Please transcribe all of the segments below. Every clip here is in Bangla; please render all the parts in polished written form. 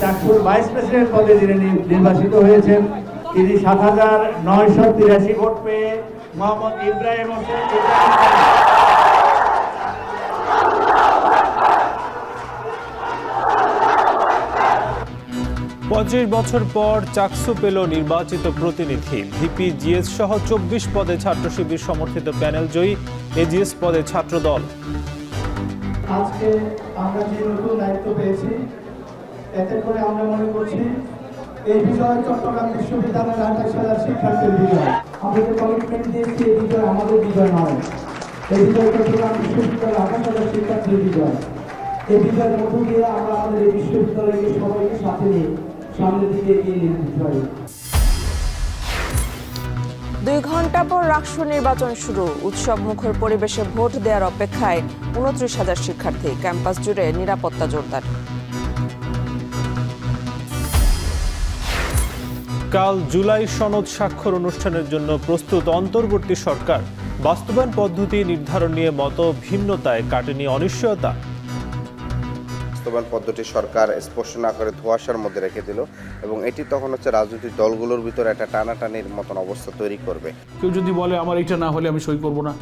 চাকসুর ভাইস প্রেসিডেন্ট পদে যিনি নির্বাচিত হয়েছেন তিনি ৭,৯৮৩ ভোট পেয়ে মোহাম্মদ ইব্রাহিম হোসেন। ৩৫ বছর পর চাকসু পেল নির্বাচিত প্রতিনিধি। ভিপি জিএস সহ ২৪ পদে ছাত্র শিবির সমর্থিত প্যানেল জয়ী, এজিএস পদে ছাত্রদল। আজকে আমরা যে নতুন দায়িত্ব পেয়েছি এতে করে আমরা মনে করছি এই বিজয় চট্টগ্রাম বিশ্ববিদ্যালয়ের ২৮,০০০ শিক্ষার্থীর বিজয়। আমাদের কমিটমেন্ট দিয়েছি এই বিজয় আমাদের বিজয় নয়, এই বিজয় চট্টগ্রাম বিশ্ববিদ্যালয়ের ২৮,০০০ শিক্ষার্থীর বিজয়। এই বিজয়ের মধ্য দিয়ে আমরা আমাদের এই বিশ্ববিদ্যালয়কে সবাইকে সাথে নিয়ে সামনের দিকে এগিয়ে নিয়ে যেতে পারি। ২ ঘন্টা পর রাষ্ট্র নির্বাচন শুরু। উৎসব মুখর পরিবেশে ভোট দেওয়ার অপেক্ষায় ২৯,০০০ শিক্ষার্থী। ক্যাম্পাস জুড়ে নিরাপত্তা জোরদার। কাল জুলাই সনদ স্বাক্ষর অনুষ্ঠানের জন্য প্রস্তুত অন্তর্বর্তী সরকার। বাস্তবায়ন পদ্ধতি নির্ধারণ নিয়ে মত ভিন্নতায় কাটেনি অনিশ্চয়তা। বাস্তবায়ন পদ্ধতি সরকার স্পষ্ট না করে ধোঁয়াশার মধ্যে রেখে দিল এবং এটি তখন হচ্ছে রাজনৈতিক দলগুলোর ভিতরে একটা টানাটানির মতন অবস্থা তৈরি করবে। কেউ যদি বলে আমার এটা না হলে আমি সই করব না,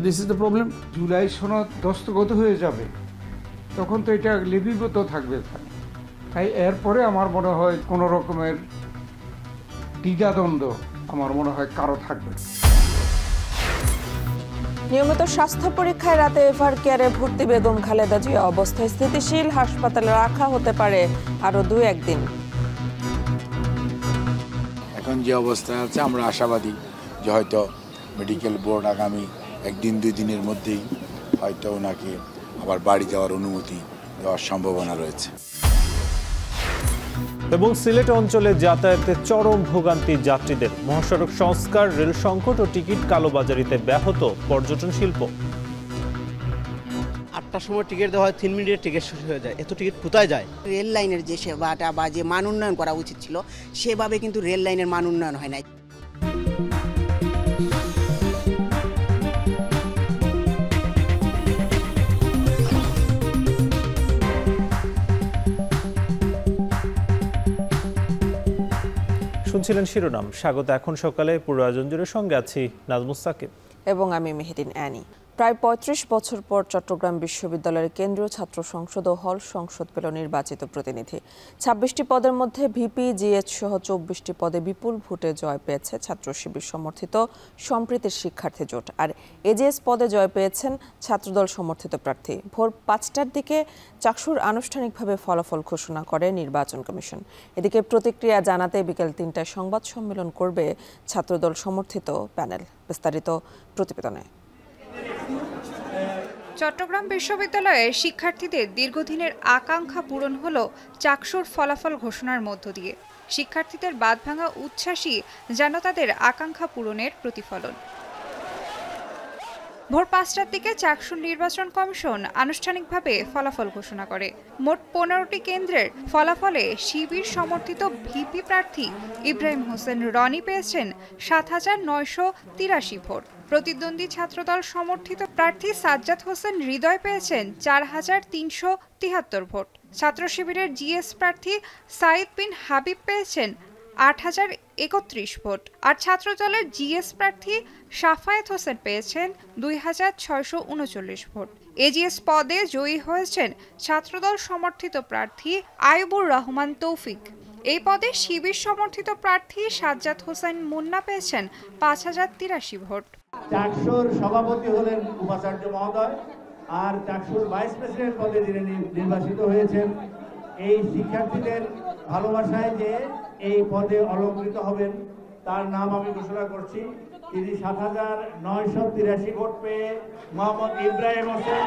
this is the problem. July সনদ দস্তগত হয়ে যাবে তখন তো এটা লিপিবদ্ধ থাকবে, তাই এরপরে আমার মনে হয় কোনো রকমের দ্বিধাদ্বন্দ্ব আমার মনে হয় কারো থাকবে। নিয়মিত স্বাস্থ্য পরীক্ষায় রাতে এভার কেয়ারে ভর্তি বেগম খালেদা জিয়া অবস্থায় স্থিতিশীল। হাসপাতালে রাখা হতে পারে আরো ২-১ দিন। এখন যে অবস্থা আছে আমরা আশাবাদী যে হয়তো মেডিকেল বোর্ড আগামী ১-২ দিনের মধ্যেই হয়তো ওনাকে আবার বাড়ি যাওয়ার অনুমতি দেওয়ার সম্ভাবনা রয়েছে। এবং সিলেট অঞ্চলে যাতায়াতে চরম ভোগান্তি যাত্রীদের। মহাসড়ক সংস্কার, রেল সংকট ও টিকিট কালোবাজারিতে ব্যাহত পর্যটন শিল্প। ৮টার সময় টিকিট দেওয়া হয়, ৩ মিনিটের টিকিট শেষ হয়ে যায়। এত টিকিট কোথায় যায়? রেল লাইনের যে সেবাটা বা যে মান উন্নয়ন করা উচিত ছিল সেভাবে কিন্তু রেল লাইনের মান উন্নয়ন হয় নাই। শুনছিলেন শিরোনাম। স্বাগত এখন সকালে পুরো আয়োজন জুড়ে, সঙ্গে আছি নাজমুস সাকিব এবং আমি মেহেদিন অ্যানি। প্রায় ৩৫ বছর পর চট্টগ্রাম বিশ্ববিদ্যালয়ের কেন্দ্রীয় ছাত্র সংসদ ও হল সংসদ পেল নির্বাচিত প্রতিনিধি। ২৬টি পদের মধ্যে ভিপি জিএচ সহ ২৪টি পদে বিপুল ভোটে জয় পেয়েছে ছাত্র শিবির সমর্থিত সম্প্রীতির শিক্ষার্থী জোট। আর এজিএস পদে জয় পেয়েছেন ছাত্রদল সমর্থিত প্রার্থী। ভোর ৫টার দিকে চাকসুর আনুষ্ঠানিকভাবে ফলাফল ঘোষণা করে নির্বাচন কমিশন। এদিকে প্রতিক্রিয়া জানাতে বিকেল ৩টায় সংবাদ সম্মেলন করবে ছাত্রদল সমর্থিত প্যানেল। বিস্তারিত প্রতিবেদনে। চট্টগ্রাম বিশ্ববিদ্যালয়ে শিক্ষার্থীদের দীর্ঘদিনের আকাঙ্ক্ষা পূরণ হলো চাকসুর ফলাফল ঘোষণার মধ্য দিয়ে। শিক্ষার্থীদের বাঁধভাঙা উচ্ছ্বাসই যেন তাদের আকাঙ্ক্ষা পূরণের প্রতিফলন। ভোর ৫টার দিকে চাকসুর নির্বাচন কমিশন আনুষ্ঠানিকভাবে ফলাফল ঘোষণা করে। মোট ১৫টি কেন্দ্রের ফলাফলে শিবির সমর্থিত ভিপি প্রার্থী ইব্রাহিম হোসেন রনি পেয়েছেন ৭,৯৮৩ ভোট। প্রতিদ্বন্দ্বী ছাত্রদল সমর্থিত প্রার্থী সাজ্জাদ হোসেন হৃদয় পেয়েছেন ৪,৩৭৩ ভোট। ছাত্র শিবিরের জিএস প্রার্থী সাইদ বিন হাবিব পেয়েছেন ৮,০৩১ ভোট। আর ছাত্রদলের জিএস প্রার্থী সাফায়েত হোসেন পেয়েছেন ২,৬৩৯ ভোট। এজিএস পদে জয়ী হয়েছেন ছাত্রদল সমর্থিত প্রার্থী আইয়ুবুর রহমান তৌফিক। এই পদে শিবির সমর্থিত প্রার্থী সাজ্জাদ হোসেন মুন্না পেয়েছেন ৫,০৮৩ ভোট। চাকসুর সভাপতি হলেন উপাচার্য মহোদয়, আর চাকসুর ভাইস প্রেসিডেন্ট পদে যিনি নির্বাচিত হয়েছেন এই শিক্ষার্থীদের ভালোবাসায় যে এই পদে অলংকৃত হবেন তার নাম আমি ঘোষণা করছি। তিনি ৭,৯৮৩ ভোট পেয়ে মোহাম্মদ ইব্রাহিম হোসেন।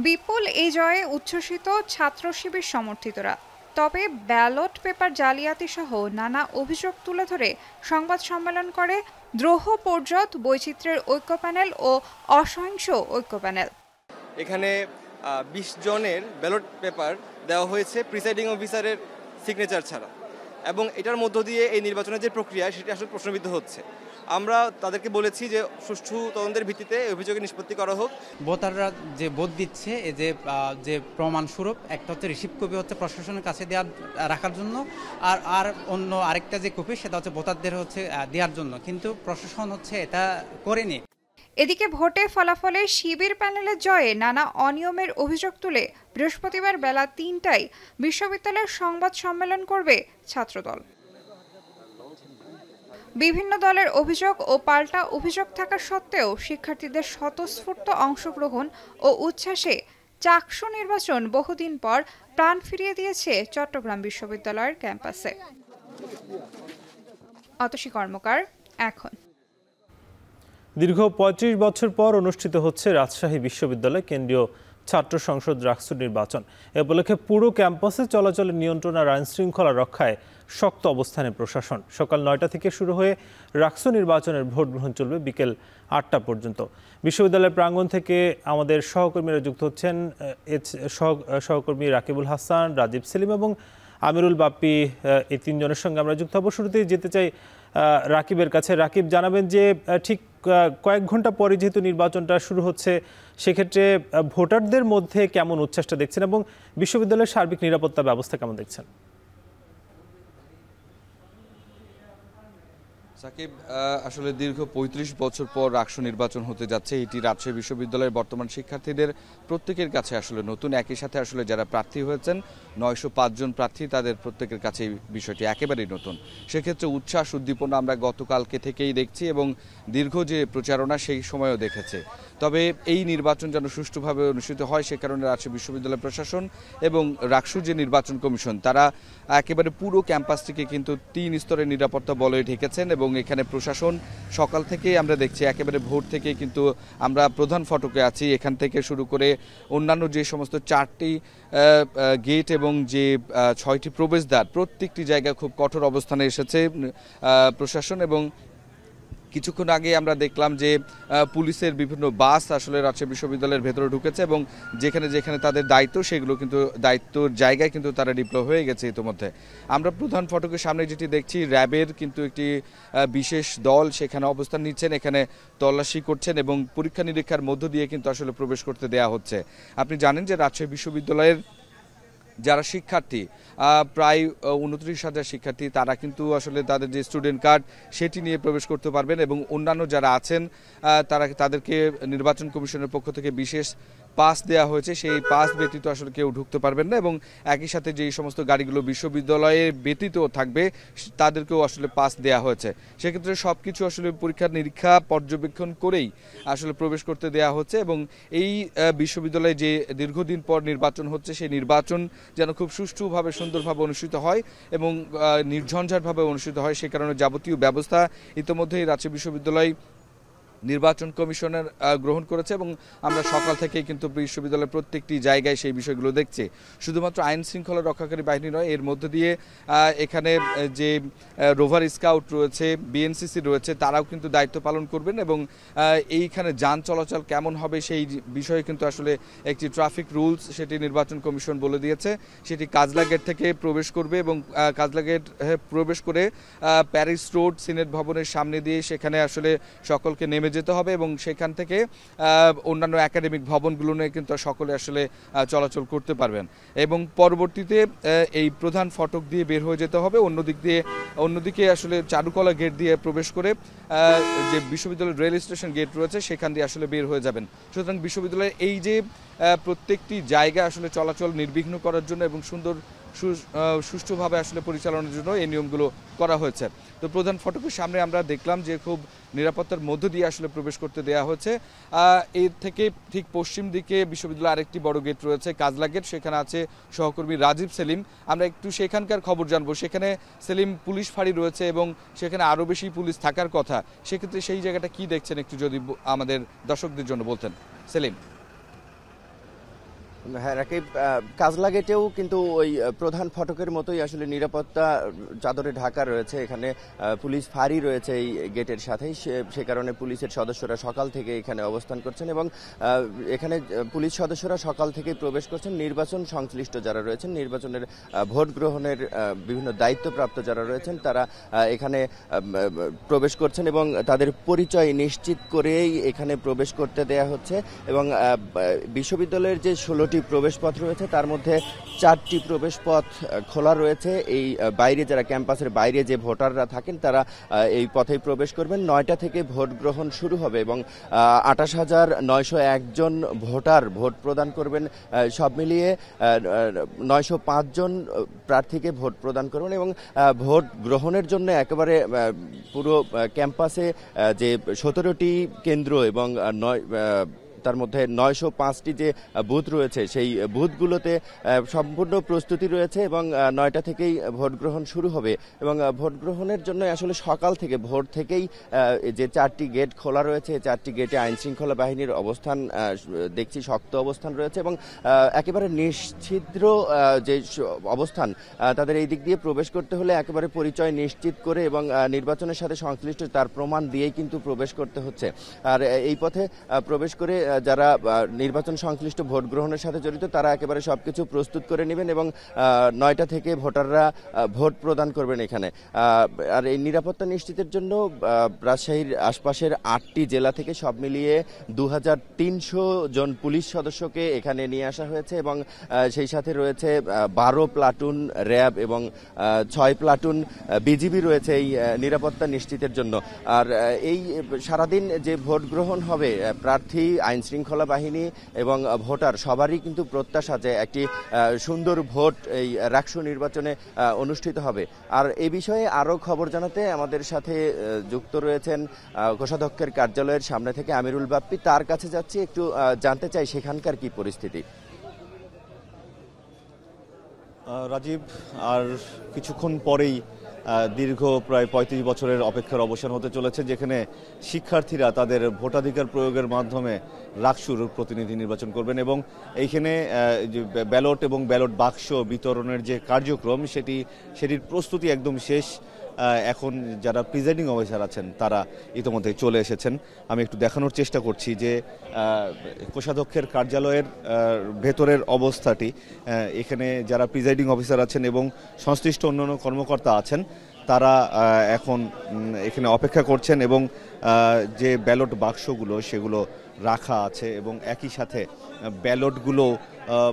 বিপুল এই জয়ে উচ্ছ্বসিত ছাত্র শিবির সমর্থিতরা। তবে ব্যালট পেপার জালিয়াতি সহ নানা অভিযোগ তুলে ধরে সংবাদ সম্মেলন করে দ্রোহ পর্যট, বৈচিত্র্যের ঐক্য প্যানেল ও অসহিংস ঐক্য প্যানেল। এখানে ২০ জনের ব্যালট পেপার দেওয়া হয়েছে প্রিসাইডিং অফিসারের সিগনেচার ছাড়া, এবং এটার মধ্য দিয়ে এই নির্বাচনের যে প্রক্রিয়া সেটি আসলে প্রশ্নবিদ্ধ হচ্ছে। আমরা তাদেরকে বলেছি যে সুষ্ঠু তদন্তের ভিত্তিতে অভিযোগের নিষ্পত্তি করা হোক। ভোটাররা যে ভোট দিচ্ছে এই যে প্রমাণস্বরূপ একটা হচ্ছে রিসিভ কপি হচ্ছে প্রশাসনের কাছে রাখার জন্য, আর অন্য আরেকটা যে কপি সেটা হচ্ছে ভোটারদের হচ্ছে দেওয়ার জন্য, কিন্তু প্রশাসন হচ্ছে এটা করেনি। এদিকে ভোটে ফলাফলে শিবির প্যানেলের জয়ে নানা অনিয়মের অভিযোগ তুলে বৃহস্পতিবার বেলা ৩টায় বিশ্ববিদ্যালয়ের সংবাদ সম্মেলন করবে ছাত্রদল। বিভিন্ন দলের অভিযোগ ও পাল্টা অভিযোগ থাকা সত্ত্বেও শিক্ষার্থীদের স্বতঃস্ফূর্ত অংশগ্রহণ ও উচ্ছ্বাসে চাকসু নির্বাচন বহুদিন পর প্রাণ ফিরিয়ে দিয়েছে চট্টগ্রাম বিশ্ববিদ্যালয়ের ক্যাম্পাসে। অতসী কর্মকার, এখন। দীর্ঘ ৩৫ বছর পর অনুষ্ঠিত হচ্ছে রাজশাহী বিশ্ববিদ্যালয় কেন্দ্রীয় ছাত্র সংসদ রাকসু নির্বাচন। এ উপলক্ষে পুরো ক্যাম্পাসে চলাচলের নিয়ন্ত্রণ আর আইন শৃঙ্খলা রক্ষায় শক্ত অবস্থানে প্রশাসন। সকাল ৯টা থেকে শুরু হয়ে রাকসু নির্বাচনের ভোট গ্রহণ চলবে বিকেল ৮টা পর্যন্ত। বিশ্ববিদ্যালয়ের প্রাঙ্গণ থেকে আমাদের সহকর্মীরা যুক্ত হচ্ছেন, সহকর্মী রাকিবুল হাসান, রাজীব সেলিম এবং আমিরুল বাপ্পি। এই তিনজনের সঙ্গে আমরা যুক্ত হব। শুরুতেই যেতে চাই রাকিবের কাছে। রাকিব, জানাবেন যে ঠিক কয়েক ঘন্টা পরে যেহেতু নির্বাচনটা শুরু হচ্ছে, সেক্ষেত্রে ভোটারদের মধ্যে কেমন উচ্ছ্বাসটা দেখছেন এবং বিশ্ববিদ্যালয়ের সার্বিক নিরাপত্তা ব্যবস্থা কেমন দেখছেন? সাকিব, আসলে দীর্ঘ ৩৫ বছর পর রাকসু নির্বাচন হতে যাচ্ছে। এটি রাজশাহী বিশ্ববিদ্যালয়ের বর্তমান শিক্ষার্থীদের প্রত্যেকের কাছে আসলে নতুন। একই সাথে আসলে যারা প্রার্থী হয়েছেন ৯০৫ জন প্রার্থী, তাদের প্রত্যেকের কাছে এই বিষয়টি একেবারেই নতুন। সেক্ষেত্রে উচ্ছ্বাস উদ্দীপনা আমরা গতকালকে থেকেই দেখছি এবং দীর্ঘ যে প্রচারণা সেই সময়ও দেখেছে। তবে এই নির্বাচন যেন সুষ্ঠুভাবে অনুষ্ঠিত হয় সে কারণে রাজশাহী বিশ্ববিদ্যালয় প্রশাসন এবং রাকসু যে নির্বাচন কমিশন তারা একেবারে পুরো ক্যাম্পাসটিকে কিন্তু ৩ স্তরের নিরাপত্তা বলয়ে ঢেকেছেন এবং এখানে প্রশাসন সকাল থেকেই আমরা দেখছি একেবারে ভোর থেকে কিন্তু আমরা প্রধান ফটকে আছি। এখান থেকে শুরু করে অন্যান্য যে সমস্ত 4টি গেট এবং যে 6টি প্রবেশদ্বার, প্রত্যেকটি জায়গায় খুব কঠোর অবস্থানে এসেছে প্রশাসন। এবং কিছুক্ষণ আগে আমরা দেখলাম যে পুলিশের বিভিন্ন বাস আসলে রাজশাহী বিশ্ববিদ্যালয়ের ভেতরে ঢুকেছে এবং যেখানে যেখানে তাদের দায়িত্ব সেগুলো কিন্তু দায়িত্বর জায়গায় কিন্তু তারা ডিপ্লয় হয়ে গেছে ইতিমধ্যে। আমরা প্রধান ফটকের সামনে যেটি দেখছি, র্যাবের কিন্তু একটি বিশেষ দল সেখানে অবস্থান নিচ্ছেন, এখানে তল্লাশি করছেন এবং পরীক্ষা নিরীক্ষার মধ্য দিয়ে কিন্তু আসলে প্রবেশ করতে দেয়া হচ্ছে। আপনি জানেন যে রাজশাহী বিশ্ববিদ্যালয়ের যারা শিক্ষার্থী প্রায় ২৯,০০০ শিক্ষার্থী, তারা কিন্তু আসলে তাদের যে স্টুডেন্ট কার্ড সেটি নিয়ে প্রবেশ করতে পারবেন এবং অন্যান্য যারা আছেন তাদেরকে নির্বাচন কমিশনের পক্ষ থেকে বিশেষ পাস দেওয়া হয়েছে। সেই পাস ব্যতীত আসলে কেউ ঢুকতে পারবেন না এবং একই সাথে যেই সমস্ত গাড়িগুলো বিশ্ববিদ্যালয়ে ব্যতীত থাকবে তাদেরকেও আসলে পাস দেওয়া হয়েছে। সেক্ষেত্রে সব কিছু আসলে পরীক্ষা নিরীক্ষা পর্যবেক্ষণ করেই আসলে প্রবেশ করতে দেওয়া হচ্ছে এবং এই বিশ্ববিদ্যালয়ে যে দীর্ঘদিন পর নির্বাচন হচ্ছে সেই নির্বাচন যেন খুব সুষ্ঠুভাবে সুন্দরভাবে অনুষ্ঠিত হয় এবং নির্ঝঞ্ঝাটভাবে অনুষ্ঠিত হয়, সে কারণে যাবতীয় ব্যবস্থা ইতিমধ্যেই রাজশাহী বিশ্ববিদ্যালয় নির্বাচন কমিশনের গ্রহণ করেছে এবং আমরা সকাল থেকেই কিন্তু বিশ্ববিদ্যালয়ের প্রত্যেকটি জায়গায় সেই বিষয়গুলো দেখছি। শুধুমাত্র আইন শৃঙ্খলা রক্ষাকারী বাহিনী নয়, এর মধ্য দিয়ে এখানে যে রোভার স্কাউট রয়েছে, বিএনসিসি রয়েছে, তারাও কিন্তু দায়িত্ব পালন করবেন এবং এইখানে যান চলাচল কেমন হবে সেই বিষয়ে কিন্তু আসলে একটি ট্রাফিক রুলস সেটি নির্বাচন কমিশন বলে দিয়েছে। সেটি কাজলা গেট থেকে প্রবেশ করবে এবং কাজলা গেট প্রবেশ করে প্যারিস রোড সিনেট ভবনের সামনে দিয়ে সেখানে আসলে সকলকে নেমে যেতে হবে এবং সেখান থেকে অন্যান্য একাডেমিক ভবনগুলো নিয়ে কিন্তু সকলে আসলে চলাচল করতে পারবেন এবং পরবর্তীতে এই প্রধান ফটক দিয়ে বের হয়ে যেতে হবে। অন্যদিকে আসলে চারুকলা গেট দিয়ে প্রবেশ করে যে বিশ্ববিদ্যালয়ের রেল স্টেশন গেট রয়েছে সেখান দিয়ে আসলে বের হয়ে যাবেন। সুতরাং বিশ্ববিদ্যালয়ের এই যে প্রত্যেকটি জায়গা আসলে চলাচল নির্বিঘ্ন করার জন্য এবং সুষ্ঠুভাবে আসলে পরিচালনার জন্য এই নিয়মগুলো করা হয়েছে। তো প্রধান ফটকের সামনে আমরা দেখলাম যে খুব নিরাপত্তার মধ্য দিয়ে আসলে প্রবেশ করতে দেওয়া হয়েছে। এর থেকে ঠিক পশ্চিম দিকে বিশ্ববিদ্যালয়ের আরেকটি বড় গেট রয়েছে, কাজলা গেট, সেখানে আছে সহকর্মী রাজীব সেলিম। আমরা একটু সেখানকার খবর জানবো। সেখানে সেলিম পুলিশ ফাঁড়ি রয়েছে এবং সেখানে আরও বেশি পুলিশ থাকার কথা, সেক্ষেত্রে সেই জায়গাটা কি দেখছেন একটু যদি আমাদের দর্শকদের জন্য বলতেন সেলিম। হ্যাঁ রাকিব, কাজলা গেটেও কিন্তু ওই প্রধান ফটকের মতোই আসলে নিরাপত্তা চাদরে ঢাকা রয়েছে। এখানে পুলিশ ফাঁড়ি রয়েছে এই গেটের সাথেই, সে কারণে পুলিশের সদস্যরা সকাল থেকে এখানে অবস্থান করছেন এবং এখানে পুলিশ সদস্যরা সকাল থেকে প্রবেশ করছেন। নির্বাচন সংশ্লিষ্ট যারা রয়েছেন, নির্বাচনের ভোট গ্রহণের বিভিন্ন দায়িত্বপ্রাপ্ত যারা রয়েছেন, তারা এখানে প্রবেশ করছেন এবং তাদের পরিচয় নিশ্চিত করেই এখানে প্রবেশ করতে দেয়া হচ্ছে। এবং বিশ্ববিদ্যালয়ের যে 16টি প্রবেশপথ রয়েছে তার মধ্যে 4টি প্রবেশপথ খোলা রয়েছে। এই বাইরে যারা ক্যাম্পাসের বাইরে যে ভোটাররা থাকেন তারা এই পথেই প্রবেশ করবেন। 9টা থেকে ভোট গ্রহণ শুরু হবে এবং 28,901 জন ভোটার ভোট প্রদান করবেন। সব মিলিয়ে 905 জন প্রার্থীকে ভোট প্রদান করবেন এবং ভোট গ্রহণের জন্য একেবারে পুরো ক্যাম্পাসে যে 17টি কেন্দ্র এবং তার মধ্যে 905টি যে বুথ রয়েছে সেই বুথগুলোতে সম্পূর্ণ প্রস্তুতি রয়েছে এবং 9টা থেকেই ভোট গ্রহণ শুরু হবে। এবং ভোট গ্রহণের জন্য আসলে সকাল থেকে ভোর থেকেই যে 4টি গেট খোলা রয়েছে, 4টি গেটে আইনশৃঙ্খলা বাহিনীর অবস্থান দেখছি শক্ত অবস্থান রয়েছে এবং একেবারে নিশ্ছিদ্র যে অবস্থান, তাদের এই দিক দিয়ে প্রবেশ করতে হলে একেবারে পরিচয় নিশ্চিত করে এবং নির্বাচনের সাথে সংশ্লিষ্ট তার প্রমাণ দিয়েই কিন্তু প্রবেশ করতে হচ্ছে। আর এই পথে প্রবেশ করে যারা নির্বাচন সংশ্লিষ্ট ভোট গ্রহণের সাথে জড়িত তারা একেবারে সবকিছু প্রস্তুত করে নেবেন এবং 9টা থেকে ভোটাররা ভোট প্রদান করবেন এখানে। আর এই নিরাপত্তা নিশ্চিতের জন্য রাজশাহীর আশপাশের 8টি জেলা থেকে সব মিলিয়ে 2300 জন পুলিশ সদস্যকে এখানে নিয়ে আসা হয়েছে এবং সেই সাথে রয়েছে 12 প্লাটুন র্যাব এবং 6 প্লাটুন বিজিবি রয়েছে এই নিরাপত্তা নিশ্চিতের জন্য। আর এই সারাদিন যে ভোট গ্রহণ হবে, প্রার্থী, আইন শৃঙ্খলা বাহিনী এবং ভোটার সবারই কিন্তু প্রত্যাশা যে একটি সুন্দর ভোট এই রাকসু নির্বাচনে অনুষ্ঠিত হবে। আর এই বিষয়ে আরও খবর জানাতে আমাদের সাথে যুক্ত রয়েছেন কোষাধ্যক্ষের কার্যালয়ের সামনে থেকে আমিরুল বাপ্পি। তার কাছে যাচ্ছি, একটু জানতে চাই সেখানকার কি পরিস্থিতি। রাজীব, আর কিছুক্ষণ পরেই দীর্ঘ প্রায় 35 বছরের অপেক্ষার অবসান হতে চলেছে, যেখানে শিক্ষার্থীরা তাদের ভোটাধিকার প্রয়োগের মাধ্যমে রাকসুর প্রতিনিধি নির্বাচন করবেন এবং এইখানে যে ব্যালট এবং ব্যালট বাক্স বিতরণের যে কার্যক্রম সেটির প্রস্তুতি একদম শেষ। এখন যারা প্রিজাইডিং অফিসার আছেন তারা ইতিমধ্যে চলে এসেছেন। আমি একটু দেখানোর চেষ্টা করছি যে কোষাধ্যক্ষের কার্যালয়ের ভেতরের অবস্থাটি। এখানে যারা প্রিজাইডিং অফিসার আছেন এবং সংশ্লিষ্ট অন্যান্য কর্মকর্তা আছেন তারা এখন এখানে অপেক্ষা করছেন এবং যে ব্যালট বাক্সগুলো সেগুলো রাখা আছে এবং একই সাথে ব্যালটগুলো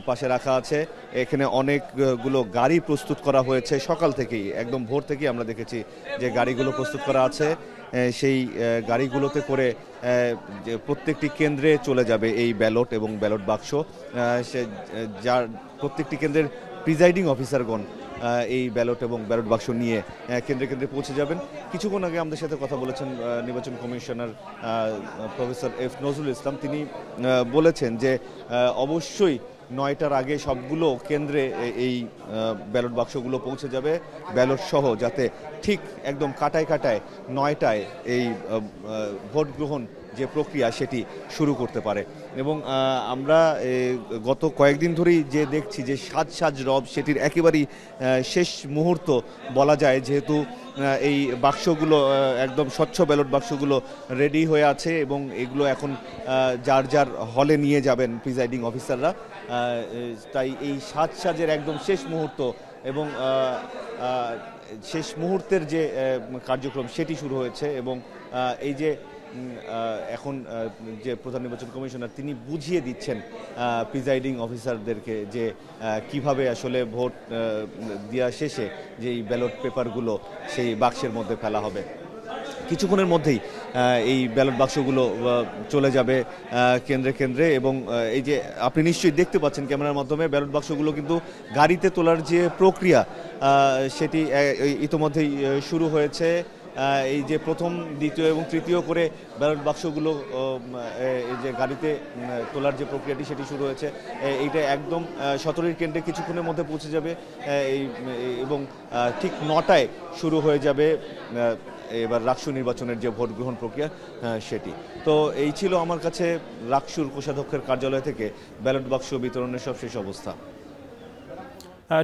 পাশে রাখা আছে। এখানে অনেকগুলো গাড়ি প্রস্তুত করা হয়েছে সকাল থেকেই, একদম ভোর থেকেই আমরা দেখেছি যে গাড়িগুলো প্রস্তুত করা আছে। সেই গাড়িগুলোতে করে প্রত্যেকটি কেন্দ্রে চলে যাবে এই ব্যালট এবং ব্যালট বাক্স। যার প্রত্যেকটি কেন্দ্রের প্রিজাইডিং অফিসারগণ এই ব্যালট এবং ব্যালট বাক্স নিয়ে কেন্দ্রে কেন্দ্রে পৌঁছে যাবেন। কিছুক্ষণ আগে আমাদের সাথে কথা বলেছেন নির্বাচন commissioner professor F Nazrul Islam. তিনি বলেছেন যে অবশ্যই 9টার আগে সবগুলো কেন্দ্রে এই ব্যালট বাক্সগুলো পৌঁছে যাবে ব্যালট সহ, যাতে ঠিক একদম কাটায় 9টায় এই ভোট গ্রহণ যে প্রক্রিয়া সেটি শুরু করতে পারে। এবং আমরা গত কয়েকদিন ধরেই যে দেখছি যে সাজ রব সেটির একেবারেই শেষ মুহূর্ত বলা যায়, যেহেতু এই বাক্সগুলো একদম স্বচ্ছ ব্যালট বাক্সগুলো রেডি হয়ে আছে এবং এগুলো এখন যার যার হলে নিয়ে যাবেন প্রিজাইডিং অফিসাররা। তাই এই সাজের একদম শেষ মুহূর্ত এবং শেষ মুহূর্তের যে কার্যক্রম সেটি শুরু হয়েছে এবং এই যে এখন যে প্রধান নির্বাচন কমিশনার তিনি বুঝিয়ে দিচ্ছেন প্রিজাইডিং অফিসারদেরকে যে কিভাবে আসলে ভোট দেওয়া শেষে যেই ব্যালট পেপারগুলো সেই বাক্সের মধ্যে ফেলা হবে। কিছুক্ষণের মধ্যেই এই ব্যালট বাক্সগুলো চলে যাবে কেন্দ্রে কেন্দ্রে এবং এই যে আপনি নিশ্চয়ই দেখতে পাচ্ছেন ক্যামেরার মাধ্যমে ব্যালট বাক্সগুলো কিন্তু গাড়িতে তোলার যে প্রক্রিয়া সেটি ইতিমধ্যেই শুরু হয়েছে। এই যে প্রথম, দ্বিতীয় এবং তৃতীয় করে ব্যালট বাক্সগুলো এই যে গাড়িতে তোলার যে প্রক্রিয়াটি সেটি শুরু হয়েছে। এইটা একদম 17 কেন্দ্রে কিছুক্ষণের মধ্যে পৌঁছে যাবে এবং ঠিক 9টায় শুরু হয়ে যাবে এবার রাকসু নির্বাচনের যে ভোট গ্রহণ প্রক্রিয়া সেটি। তো এই ছিল আমার কাছে রাকসুর কোষাধ্যক্ষের কার্যালয় থেকে ব্যালট বাক্স বিতরণের সবশেষ অবস্থা।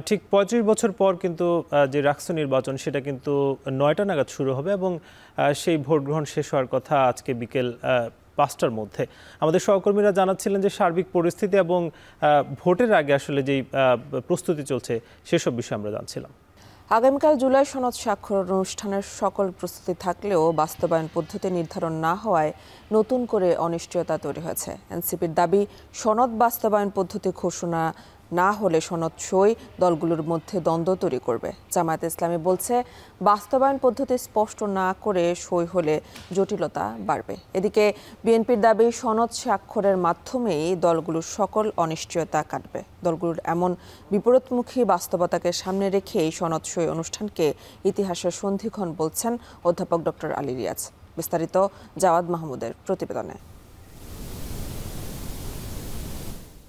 ঠিক ৩৫ বছর পর কিন্তু যে রাকসু নির্বাচন সেটা কিন্তু ৯টা নাগাদ শুরু হবে এবং সেই ভোট গ্রহণ শেষ হওয়ার কথা আজকে বিকেল ৫টার মধ্যে। আমাদের সহকর্মীরা জানাচ্ছিলেন যে সার্বিক পরিস্থিতি এবং ভোটের আগে আসলে যেই প্রস্তুতি চলছে সেসব বিষয়ে আমরা জানছিলাম। আগামীকাল জুলাই সনদ স্বাক্ষর অনুষ্ঠানের সকল প্রস্তুতি থাকলেও বাস্তবায়ন পদ্ধতি নির্ধারণ না হওয়ায় নতুন করে অনিশ্চয়তা তৈরি হয়েছে। এনসিপির দাবি, সনদ বাস্তবায়ন পদ্ধতি ঘোষণা না হলে সনদ সই দলগুলোর মধ্যে দ্বন্দ্ব তৈরি করবে। জামায়াতে ইসলামী বলছে, বাস্তবায়ন পদ্ধতি স্পষ্ট না করে সই হলে জটিলতা বাড়বে। এদিকে বিএনপির দাবি, সনদ স্বাক্ষরের মাধ্যমেই দলগুলোর সকল অনিশ্চয়তা কাটবে। দলগুলোর এমন বিপরীতমুখী বাস্তবতাকে সামনে রেখেই সনদ সই অনুষ্ঠানকে ইতিহাসের সন্ধিক্ষণ বলছেন অধ্যাপক ডক্টর আলী রিয়াজ। বিস্তারিত জাওয়াদ মাহমুদের প্রতিবেদনে।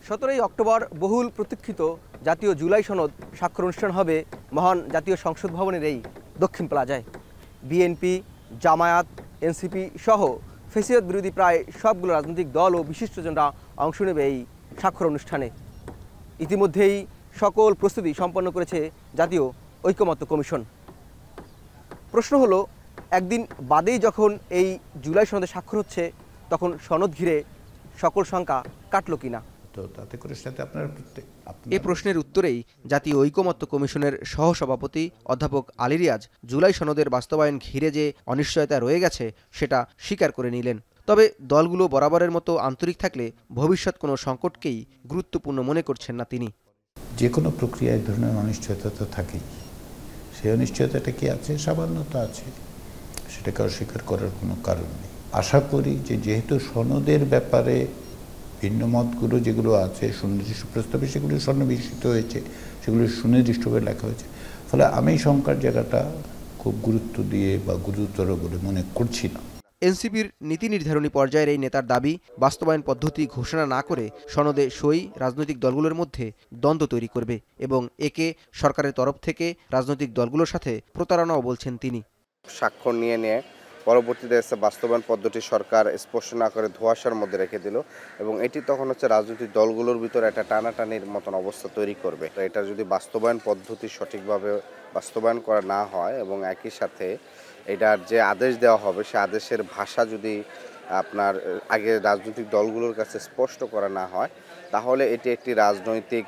17 অক্টোবর বহুল প্রতীক্ষিত জাতীয় জুলাই সনদ স্বাক্ষর অনুষ্ঠান হবে মহান জাতীয় সংসদ ভবনের এই দক্ষিণ প্লাজায়। বিএনপি, জামায়াত, এনসিপি সহ ফ্যাসিবাদ বিরোধী প্রায় সবগুলো রাজনৈতিক দল ও বিশিষ্টজনরা অংশ নেবে এই স্বাক্ষর অনুষ্ঠানে। ইতিমধ্যেই সকল প্রস্তুতি সম্পন্ন করেছে জাতীয় ঐকমত্য কমিশন। প্রশ্ন হলো, একদিন বাদেই যখন এই জুলাই সনদে স্বাক্ষর হচ্ছে, তখন সনদ ঘিরে সকল শঙ্কা কাটল কিনা? এ প্রশ্নের উত্তরেই জাতীয় ঐকমত্য কমিশনের সহসভাপতি অধ্যাপক আলী রিয়াজ জুলাই সনদের বাস্তবায়ন ঘিরে যে অনিশ্চয়তা রয়ে গেছে সেটা স্বীকার করে নিলেন। তবে দলগুলো বরাবরের মতো আন্তরিক থাকলে ভবিষ্যৎ কোনো সংকটকেই গুরুত্বপূর্ণ মনে করছেন না তিনি। যে কোনো প্রক্রিয়ায় এক ধরনের অনিশ্চয়তা তো থাকেই। সেই অনিশ্চয়তাটা কি আছে? সামান্যতা আছে, সেটাকে অস্বীকার করার কোনো কারণ নেই। আশা করি যে যেহেতু সনদের ব্যাপারে ভিন্ন মতগুলো যেগুলো আছে সুনির্দিষ্ট প্রস্তাবে সেগুলো সন্নিবেশিত হয়েছে, সেগুলো সুনির্দিষ্টভাবে লেখা হয়েছে, ফলে আমি শঙ্কার জায়গাটা খুব গুরুত্ব দিয়ে বা গুরুতর বলে মনে করছি না। এনসিপির নীতি নির্ধারণী পর্যায়ের এই নেতার দাবি, বাস্তবায়ন পদ্ধতি ঘোষণা না করে সনদে সই রাজনৈতিক দলগুলোর মধ্যে দ্বন্দ্ব তৈরি করবে এবং একে সরকারের তরফ থেকে রাজনৈতিক দলগুলোর সাথে প্রতারণাও বলছেন তিনি। স্বাক্ষর নিয়ে পরবর্তীতে বাস্তবায়ন পদ্ধতি সরকার স্পষ্ট না করে ধোঁয়াশার মধ্যে রেখে দিল এবং এটি তখন রাজনৈতিক দলগুলোর ভিতরে একটা টানাটানির মতন অবস্থা তৈরি করবে। তো এটা যদি বাস্তবায়ন পদ্ধতি সঠিকভাবে বাস্তবায়ন করা না হয় এবং একই সাথে এটার যে আদেশ দেওয়া হবে সে আদেশের ভাষা যদি আপনার আগে রাজনৈতিক দলগুলোর কাছে স্পষ্ট করা না হয়, তাহলে এটি একটি রাজনৈতিক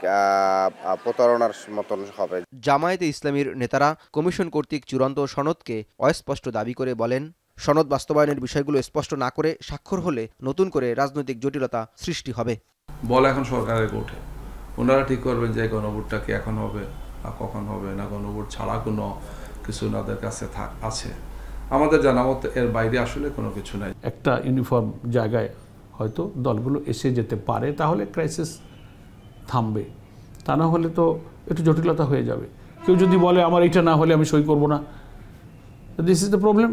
প্রতারণার মতন হবে। জামায়াতে ইসলামীর নেতারা কমিশন কর্তৃক চূড়ান্ত সনদকে অস্পষ্ট দাবি করে বলেন, সনদ বাস্তবায়নের বিষয়গুলো স্পষ্ট না করে স্বাক্ষর হলে নতুন করে রাজনৈতিক জটিলতা সৃষ্টি হবে। বল এখন সরকারের কোর্টে, ওনারা ঠিক করবেন যে গণভোটটা কি এখন হবে না কখন হবে, না গণভোট ছাড়া কোনো কিছু ওনাদের কাছে আছে। আমাদের জানা মতো এর বাইরে আসলে কোনো কিছু নাই। একটা ইউনিফর্ম জায়গায় হয়তো দলগুলো এসে যেতে পারে, তাহলে ক্রাইসিস থামবে। তা না হলে তো একটু জটিলতা হয়ে যাবে। কেউ যদি বলে আমার এটা না হলে আমি সই করব না, দিস ইজ দ্য প্রবলেম।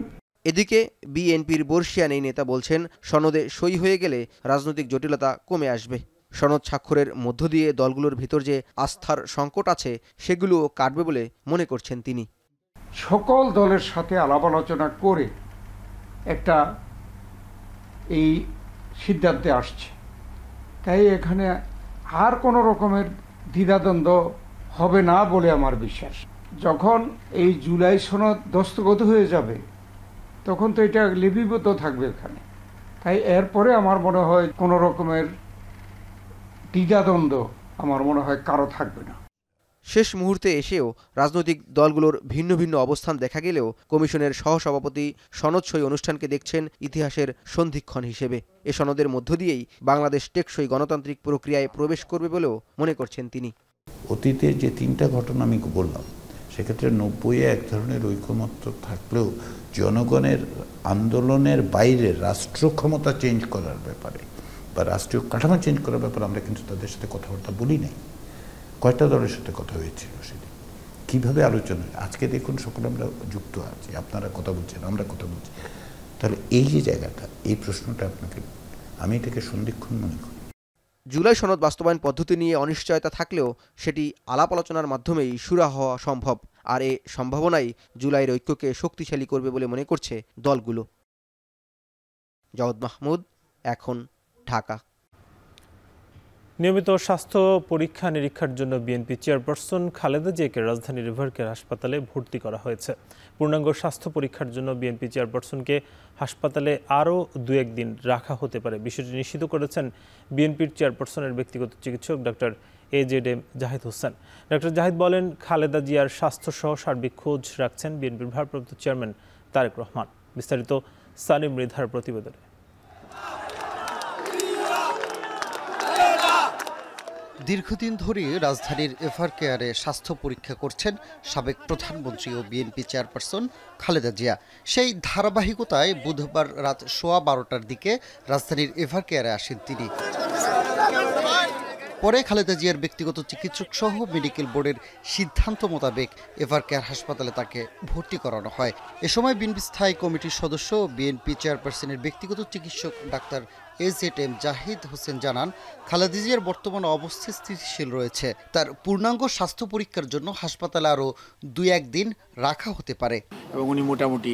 এদিকে বিএনপির বর্ষিয়ান এই নেতা বলছেন, সনদে সই হয়ে গেলে রাজনৈতিক জটিলতা কমে আসবে। সনদ স্বাক্ষরের মধ্য দিয়ে দলগুলোর ভিতর যে আস্থার সংকট আছে সেগুলোও কাটবে বলে মনে করছেন তিনি। সকল দলের সাথে আলাপ আলোচনা করে একটা এই সিদ্ধান্তে আসছে, তাই এখানে আর কোনো রকমের দ্বিধাদ্বন্দ্ব হবে না বলে আমার বিশ্বাস। যখন এই জুলাই সনদ দস্তখত হয়ে যাবে তখন তো এটা লিপিবদ্ধ থাকবে এখানে, তাই এরপরে আমার মনে হয় কোনো রকমের দ্বিধাদ্বন্দ্ব আমার মনে হয় কারো থাকবে না। শেষ মুহূর্তে এসেও রাজনৈতিক দলগুলোর ভিন্ন ভিন্ন অবস্থান দেখা গেলেও কমিশনের সহসভাপতি সনদ সই অনুষ্ঠানকে দেখছেন ইতিহাসের সন্ধিক্ষণ হিসেবে। এ সনদের মধ্য দিয়েই বাংলাদেশ টেকসই গণতান্ত্রিক প্রক্রিয়ায় প্রবেশ করবে বলেও মনে করছেন তিনি। অতীতের যে তিনটা ঘটনা আমি বললাম, সেক্ষেত্রে 90-এ এক ধরনের ঐকমত্য থাকলেও জনগণের আন্দোলনের বাইরে রাষ্ট্র ক্ষমতা চেঞ্জ করার ব্যাপারে বা রাষ্ট্রীয় কাঠামো চেঞ্জ করার ব্যাপারে আমরা কিন্তু তাদের সাথে কথাবার্তা বলি নাই। কয়টা দলের সাথে কথা হয়েছিল সেদিন, কীভাবে আলোচনা? আজকে দেখুন সকলে আমরা যুক্ত আছি, আপনারা কথা বলছেন, আমরা কথা বলছি। তাহলে এই যে জায়গাটা, এই প্রশ্নটা আপনাকে, আমি এটাকে সন্ধিক্ষণ মনে করি। জুলাই সনদ বাস্তবায়ন পদ্ধতি নিয়ে অনিশ্চয়তা থাকলেও সেটি আলাপ আলোচনার মাধ্যমেই সুরাহা হওয়া সম্ভব। আর এই সম্ভাবনাই জুলাইয়ের ঐক্যকে শক্তিশালী করবে বলে মনে করছে দলগুলো। জাওদ মাহমুদ, এখন, ঢাকা। নিয়মিত স্বাস্থ্য পরীক্ষা নিরীক্ষার জন্য বিএনপি চেয়ারপারসন খালেদা জিয়াকে রাজধানীর রিভারকেয়ার হাসপাতালে ভর্তি করা হয়েছে। পূর্ণাঙ্গ স্বাস্থ্য পরীক্ষার জন্য বিএনপি চেয়ারপারসনকে হাসপাতালে আরও 2-1 দিন রাখা হতে পারে। বিষয়টি নিশ্চিত করেছেন বিএনপির চেয়ারপারসনের ব্যক্তিগত চিকিৎসক doctor AZM Zahid Hossain. Doctor Zahid বলেন, খালেদা জিয়ার স্বাস্থ্যসহ সার্বিক খোঁজ রাখছেন বিএনপির ভারপ্রাপ্ত চেয়ারম্যান তারেক রহমান। বিস্তারিত সানিম মৃধার প্রতিবেদনে। দীর্ঘদিন ধরে রাজধানীর এভারকেয়ারে স্বাস্থ্য পরীক্ষা করছেন সাবেক প্রধানমন্ত্রী ও বিএনপি চেয়ারপারসন খালেদা জিয়া। সেই ধারাবাহিকতায় বুধবার রাত 12:15টার দিকে রাজধানীর এভারকেয়ারে আসেন তিনি। পরে খালেদা জিয়ার ব্যক্তিগত চিকিৎসক সহ মেডিকেল বোর্ডের সিদ্ধান্ত মোতাবেক এভারকেয়ার হাসপাতালে তাকে ভর্তি করানো হয়। এ সময় বিএনপি স্থায়ী কমিটির সদস্য বিএনপি চেয়ারপারসনের ব্যক্তিগত চিকিৎসক ডাক্তার AZM জাহিদ হোসেন জানান, খালেদা জিয়ার বর্তমান অবস্থা স্থিতিশীল রয়েছে। তার পূর্ণাঙ্গ স্বাস্থ্য পরীক্ষার জন্য হাসপাতালে আরও 2-1 দিন রাখা হতে পারে এবং উনি মোটামুটি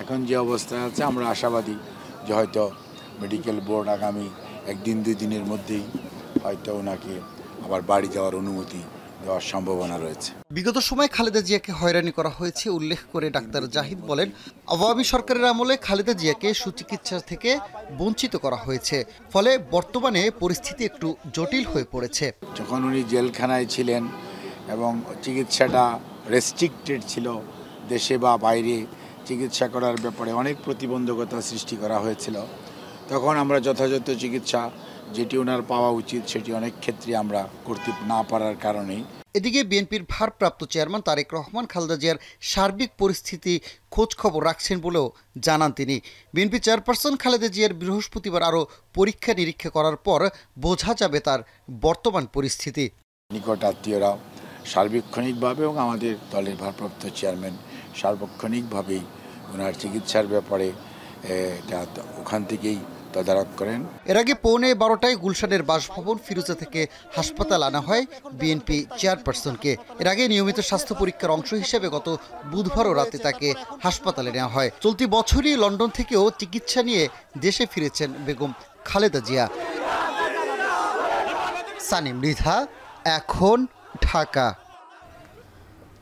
এখন যে অবস্থায় আছে আমরা আশাবাদী যে হয়তো মেডিকেল বোর্ড আগামী 1-2 দিনের মধ্যেই হয়তো ওনাকে আবার বাড়ি যাওয়ার অনুমতি দেওয়ার সম্ভাবনা রয়েছে। বিগত সময় খালেদা জিয়াকে হয়রানি করা হয়েছে উল্লেখ করে ডাক্তার জাহিদ বলেন, আওয়ামী সরকারের আমলে খালেদা জিয়াকে সুচিকিৎসা থেকে বঞ্চিত করা হয়েছে, ফলে বর্তমানে পরিস্থিতি একটু জটিল হয়ে পড়েছে। যখন উনি জেলখানায় ছিলেন এবং চিকিৎসাটা রেস্ট্রিক্টেড ছিল, দেশে বা বাইরে চিকিৎসা করার ব্যাপারে অনেক প্রতিবন্ধকতা সৃষ্টি করা হয়েছিল, তখন আমরা যথাযথ চিকিৎসা যেটি ওনার পাওয়া উচিত সেটি অনেক ক্ষেত্রে আমরা করতে না পারার কারণেই। এদিকে বিএনপির ভারপ্রাপ্ত চেয়ারম্যান তারেক রহমান খালেদা জিয়ার সার্বিক পরিস্থিতি খোঁজ খবর রাখছেন বলেও জানান তিনি। বিএনপি চেয়ারপারসন খালেদা জিয়ার বৃহস্পতিবার আরও পরীক্ষা নিরীক্ষা করার পর বোঝা যাবে তার বর্তমান পরিস্থিতি। নিকট আত্মীয়রা সার্বক্ষণিকভাবে এবং আমাদের দলের ভারপ্রাপ্ত চেয়ারম্যান সার্বক্ষণিকভাবেই ওনার চিকিৎসার ব্যাপারে এটা ওখান থেকেই তদারক করেন। এর আগে 12:15টায় গুলশানের বাসভবন ফিরোজা থেকে হাসপাতাল আনা হয় বিএনপি চেয়ারপারসনকে। এর আগে নিয়মিত স্বাস্থ্য পরীক্ষার অংশ হিসেবে গত বুধবারও রাতে তাকে হাসপাতালে নেওয়া হয়। চলতি বছরই লন্ডন থেকেও চিকিৎসা নিয়ে দেশে ফিরেছেন বেগম খালেদা জিয়া। সানিম মৃধা, এখন, ঢাকা।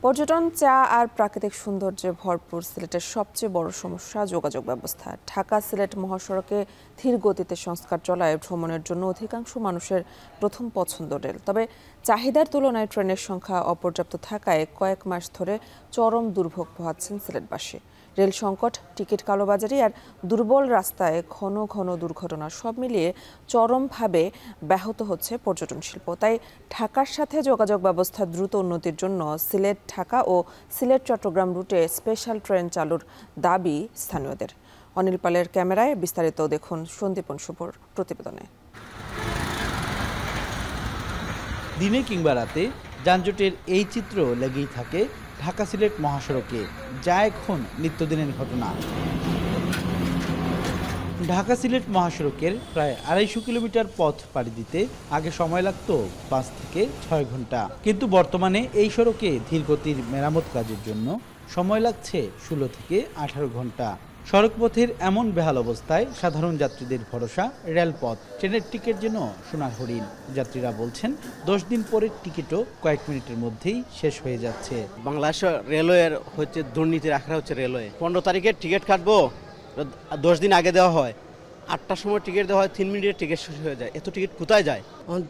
পর্যটন, চা আর প্রাকৃতিক সৌন্দর্যে ভরপুর সিলেটের সবচেয়ে বড় সমস্যা যোগাযোগ ব্যবস্থা। ঢাকা সিলেট মহাসড়কে ধীর গতিতে সংস্কার চলায় ভ্রমণের জন্য অধিকাংশ মানুষের প্রথম পছন্দ রেল। তবে চাহিদার তুলনায় ট্রেনের সংখ্যা অপর্যাপ্ত থাকায় কয়েক মাস ধরে চরম দুর্ভোগ পোহাচ্ছেন সিলেটবাসী। রেল সংকট, টিকিট কালোবাজারি আর দুর্বল রাস্তায় ঘন ঘন দুর্ঘটনা সব মিলিয়ে চরমভাবে ব্যাহত হচ্ছে পর্যটন শিল্প। তাই ঢাকার সাথে যোগাযোগ ব্যবস্থা দ্রুত উন্নতির জন্য সিলেট ঢাকা ও সিলেট চট্টগ্রাম রুটে স্পেশাল ট্রেন চালুর দাবি স্থানীয়দের। অনিল পালের ক্যামেরায় বিস্তারিত দেখুন সন্দীপন শুভর প্রতিবেদনে। দিনে কিংবা রাতে যানজটের এই চিত্র লেগেই থাকে ঢাকা সিলেট মহাসড়কে, যা এখন নিত্যদিনের ঘটনা। ঢাকা সিলেট মহাসড়কের প্রায় 250 কিলোমিটার পথ পাড়ি দিতে আগে সময় লাগত 5 থেকে 6 ঘন্টা, কিন্তু বর্তমানে এই সড়কে ধীরগতির মেরামত কাজের জন্য সময় লাগছে 16 থেকে 18 ঘন্টা। সড়কপথের এমন বেহাল অবস্থায় সাধারণ যাত্রীদের ভরসা রেলপথ। ট্রেনের টিকিট যেন সোনার হরিণ। যাত্রীরা বলছেন 10 দিন পরের টিকিটও কয়েক মিনিটের মধ্যেই শেষ হয়ে যাচ্ছে। বাংলাদেশ রেলওয়ের হচ্ছে দুর্নীতি রাখা হচ্ছে রেলওয়ে। 15 তারিখের টিকিট কাটবো, 10 দিন আগে দেওয়া হয়, 8টার সময় টিকিট দেওয়া হয়, 3 মিনিটের টিকিট শেষ হয়ে যায়। এত টিকিট কোথায় যায়?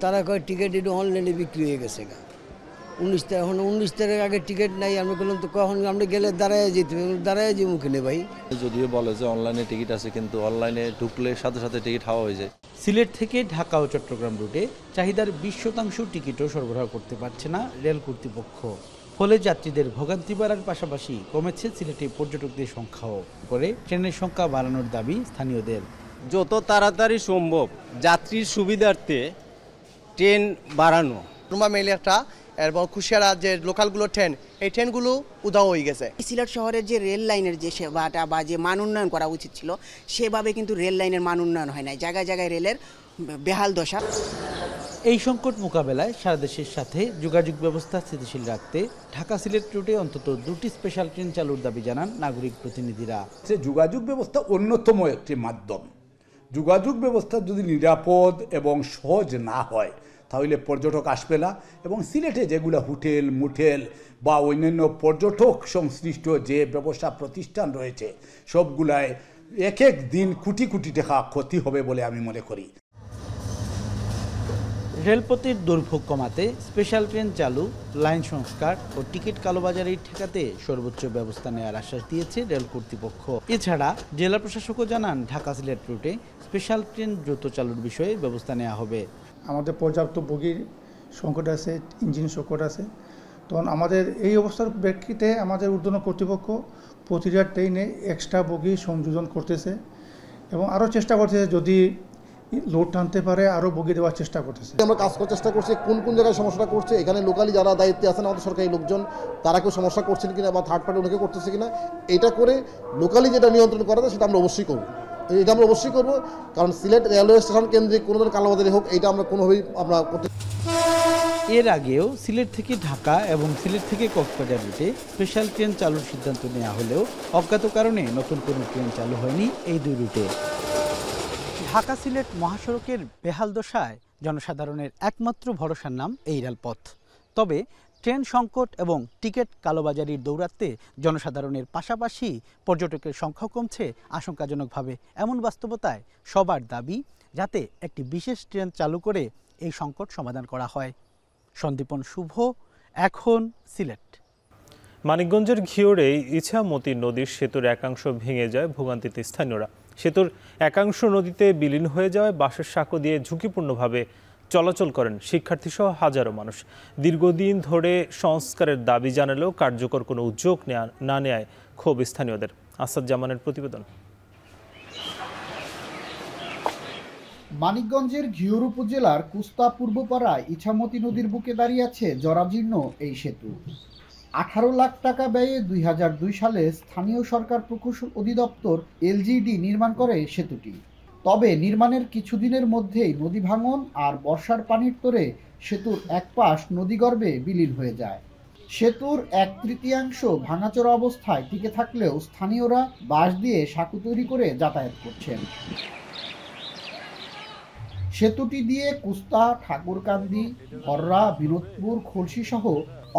তারা কয় টিকিট একটু অনলাইনে বিক্রি হয়ে গেছে। 19 তারিখ আগে টিকিট নাই। আমি বললাম তো কখন আমরা গেলে দাঁড়ায় যেতে, দাঁড়ায় যে মুখে নেই ভাই। যদিও বলে যে অনলাইনে টিকিট আছে, কিন্তু অনলাইনে ঢুকলে সাথে সাথে টিকিট হাওয়া হয়ে যায়। সিলেট থেকে ঢাকা ও চট্টগ্রাম রুটে চাহিদার 20% টিকিটও সরবরাহ করতে পারছে না রেল কর্তৃপক্ষ। ফলে যাত্রীদের ভোগান্তি বাড়ার পাশাপাশি কমেছে সিলেটে পর্যটকদের সংখ্যাও। করে ট্রেনের সংখ্যা বাড়ানোর দাবি স্থানীয়দের। যত তাড়াতাড়ি সম্ভব যাত্রীর সুবিধার্থে ট্রেন বাড়ানো। রুমা মেলিয়াটা এবং কুশিয়ারা যে লোকালগুলো ট্রেন, এই ট্রেনগুলো উধাও হয়ে গেছে। সিলেট শহরের যে রেল লাইনের যে সেবাটা বা যে মান উন্নয়ন করা উচিত ছিল, সেভাবে কিন্তু রেল লাইনের মান উন্নয়ন হয় নাই। জায়গায় জায়গায় রেলের বেহাল দশা। এই সংকট মোকাবেলায় সারা দেশের সাথে যোগাযোগ ব্যবস্থা স্থিতিশীল রাখতে ঢাকা সিলেট রুটে অন্তত 2টি স্পেশাল ট্রেন চালুর দাবি জানান নাগরিক প্রতিনিধিরা। যোগাযোগ ব্যবস্থা অন্যতম একটি মাধ্যম। যোগাযোগ ব্যবস্থা যদি নিরাপদ এবং সহজ না হয় তাহলে পর্যটক আসবে না, এবং সিলেটে যেগুলো হোটেল মোটেল বা অন্যান্য পর্যটক সংশ্লিষ্ট যে ব্যবসা প্রতিষ্ঠান রয়েছে সবগুলায় এক এক দিন কোটি কোটি টাকা ক্ষতি হবে বলে আমি মনে করি। রেলপথের দুর্ভোগ কমাতে স্পেশাল ট্রেন চালু, লাইন সংস্কার ও টিকিট কালোবাজারি ঠেকাতে সর্বোচ্চ ব্যবস্থা নেওয়ার আশ্বাস দিয়েছে রেল কর্তৃপক্ষ। এছাড়া জেলা প্রশাসকও জানান ঢাকা সিলেট রুটে স্পেশাল ট্রেন দ্রুত চালুর বিষয়ে ব্যবস্থা নেওয়া হবে। আমাদের পর্যাপ্ত বগির সংকট আছে, ইঞ্জিন সংকট আছে, তখন আমাদের এই অবস্থার প্রেক্ষিতে আমাদের ঊর্ধ্বতন কর্তৃপক্ষ প্রতিটা ট্রেনে এক্সট্রা বগি সংযোজন করতেছে এবং আরও চেষ্টা করতেছে যদি লোড টানতে পারে আরও বগি দেওয়ার চেষ্টা করতেছে। আমরা কাজ করার চেষ্টা করছি কোন কোন জায়গায় সমস্যাটা করছে, এখানে লোকালি যারা দায়িত্বে আছেন আমাদের সরকারি লোকজন তারা কেউ সমস্যা করছেন কিনা বা থার্ড পার্টি অনেকে করতেছে কিনা, এটা করে লোকালি যেটা নিয়ন্ত্রণ করা যায় সেটা আমরা অবশ্যই করব। এটা আমরা অবশ্যই করব, কারণ সিলেট রেলওয়ে স্টেশন কেন্দ্রিক কোনো ধরনের কালোবাজারি হোক এটা আমরা কোনোভাবেই আমরা করতে। এর আগেও সিলেট থেকে ঢাকা এবং সিলেট থেকে কক্সবাজার রুটে স্পেশাল ট্রেন চালুর সিদ্ধান্ত নেওয়া হলেও অজ্ঞাত কারণে নতুন কোনো ট্রেন চালু হয়নি এই দুই রুটে। ঢাকা সিলেট মহাসড়কের বেহাল দশায় জনসাধারণের একমাত্র ভরসার নাম এই রেলপথ। তবে ট্রেন সংকট এবং টিকিট কালোবাজারির দৌরাত্মে জনসাধারণের পাশাপাশি পর্যটকের সংখ্যাও কমছে আশঙ্কাজনকভাবে। এমন বাস্তবতায় সবার দাবি যাতে একটি বিশেষ ট্রেন চালু করে এই সংকট সমাধান করা হয়। সন্দীপন শুভ, এখন সিলেট। মানিকগঞ্জের ঘিওরে ইছামতি নদীর সেতুর একাংশ ভেঙে যায়, ভোগান্তিতে স্থানীয়রা। সেতুর একাংশ নদীতে বিলীন হয়ে যাওয়ায় বাঁশের সাঁকো দিয়ে ঝুঁকিপূর্ণভাবে চলাচল করেন শিক্ষার্থীসহ হাজারো মানুষ। দীর্ঘদিন ধরে সংস্কারের দাবি জানালেও কার্যকর কোনো উদ্যোগ না নেয় ক্ষোভ স্থানীয়দের। আসাদ জামানের প্রতিবেদন। মানিকগঞ্জের ঘিওর উপজেলার কুস্তা পূর্বপাড়ায় ইছামতি নদীর বুকে দাঁড়িয়ে আছে জরাজীর্ণ এই সেতু। 18 লাখ টাকা ব্যয়ে 2002 সালে স্থানীয় সরকার প্রকৌশল অধিদপ্তর এলজিডি নির্মাণ করে সেতুটি। তবে নির্মাণের কিছুদিনের মধ্যেই নদী ভাঙন আর বর্ষার পানির তোড়ে সেতুর এক পাশ নদীগর্ভে বিলীন হয়ে যায়। সেতুর 1/3 ভাঙাচোরা অবস্থায় টিকে থাকলেও স্থানীয়রা বাঁশ দিয়ে সাঁকো তৈরি করে যাতায়াত করছেন। সেতুটি দিয়ে কুস্তা, ঠাকুরকান্দি, হররা, বিনোদপুর, খলসি সহ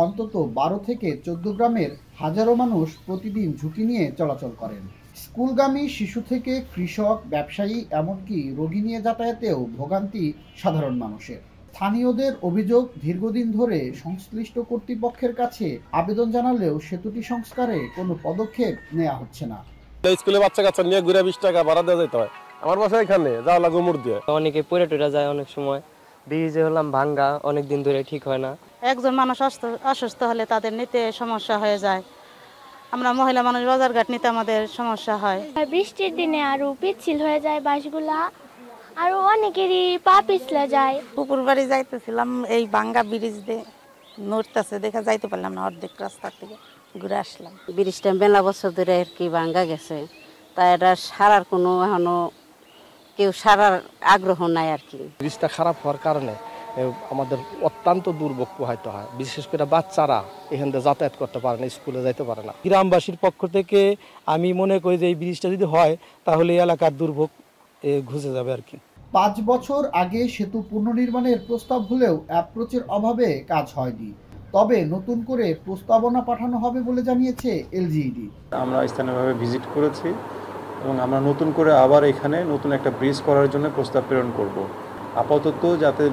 অন্তত 12 থেকে 14 গ্রামের হাজারো মানুষ প্রতিদিন ঝুঁকি নিয়ে চলাচল করেন। স্কুলগামী শিশু থেকে কৃষক, ব্যবসায়ী এমনকি রোগী নিয়ে যাতায়াতেও ভোগান্তি সাধারণ মানুষের। স্থানীয়দের অভিযোগ, দীর্ঘদিন ধরে সংশ্লিষ্ট কর্তৃপক্ষের কাছে আবেদন জানালেও সেতুটি সংস্কারে কোনো পদক্ষেপ নেওয়া হচ্ছে না। স্কুলে বাচ্চা কাচ্চা নিয়ে 20 টাকা ভাড়া দেওয়া যেতে হয়, আমার বাসা এখানে যাওয়া লাগে মুড় দিয়ে। অনেকে পড়ে টুরে যায়, অনেক সময় ব্রিজে হলাম ভাঙ্গা, অনেক দিন ধরে ঠিক হয় না। একজন মানুষ অসুস্থ হলে তাদের নিতে সমস্যা হয়ে যায়। আমরা মহিলা মানুষ বাজারঘাট নিতে আমাদের সমস্যা হয়। বৃষ্টির দিনে আরো পিচ্ছিল হয়ে যায় বাসগুলা, আরো অনেকেরই পা পিছলে যায়। পুকুর বাড়ি যাইতেছিলাম, এই ভাঙ্গা ব্রিজ দিয়ে নড়তেছে দেখা যাইতে পারলাম না, অর্ধেক রাস্তা থেকে ঘুরে আসলাম। ব্রিজটা মেলা বছর ধরে আর কি ভাঙ্গা গেছে, তাই এটা সারার কোনো এখনো কেউ সারার আগ্রহ নাই আর কি। ব্রিজটা খারাপ হওয়ার কারণে আমাদের অত্যন্ত দুর্ভোগ পোহাইতে হয়, বিশেষ করে বাচ্চারা এখান থেকে যাতায়াত করতে পারে না, স্কুলে যাইতে পারে না। গ্রামবাসীর পক্ষ থেকে আমি মনে করি যে এই ব্রিজটা যদি হয় তাহলে এলাকার দুর্ভোগ ঘুচে যাবে আর কি। 5 বছর আগে সেতু পুনর্নির্মাণের প্রস্তাব হলেও অ্যাপ্রোচের অভাবে কাজ হয়নি। তবে নতুন করে প্রস্তাবনা পাঠানো হবে বলে জানিয়েছে এলজিইডি। আমরা স্থানীয়ভাবে ভিজিট করেছি এবং আমরা নতুন করে আবার এখানে নতুন একটা ব্রিজ করার জন্য প্রস্তাব প্রেরণ করব। আপাতত যাতে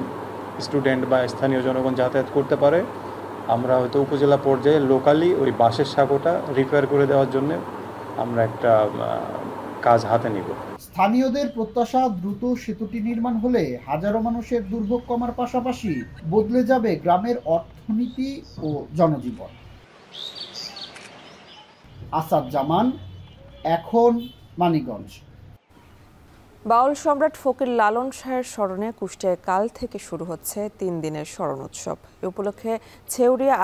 স্টুডেন্ট বা স্থানীয় জনগণ যাতায়াত করতে পারে, আমরা হয়তো উপজেলা পর্যায়ে লোকালি ওই বাঁশের সাঁকোটা রিপেয়ার করে দেওয়ার জন্য আমরা একটা কাজ হাতে নিব। স্থানীয়দের প্রত্যাশা, দ্রুত সেতুটি নির্মাণ হলে হাজারো মানুষের দুর্ভোগ কমার পাশাপাশি বদলে যাবে গ্রামের অর্থনীতি ও জনজীবন। আসাদ জামান, এখন মানিকগঞ্জ। বাউল সম্রাট ফকির লালন শাহের স্মরণে কুষ্টিয়ায় কাল থেকে শুরু হচ্ছে 3 দিনের স্মরণ উৎসব। এ উপলক্ষে ছেউরিয়া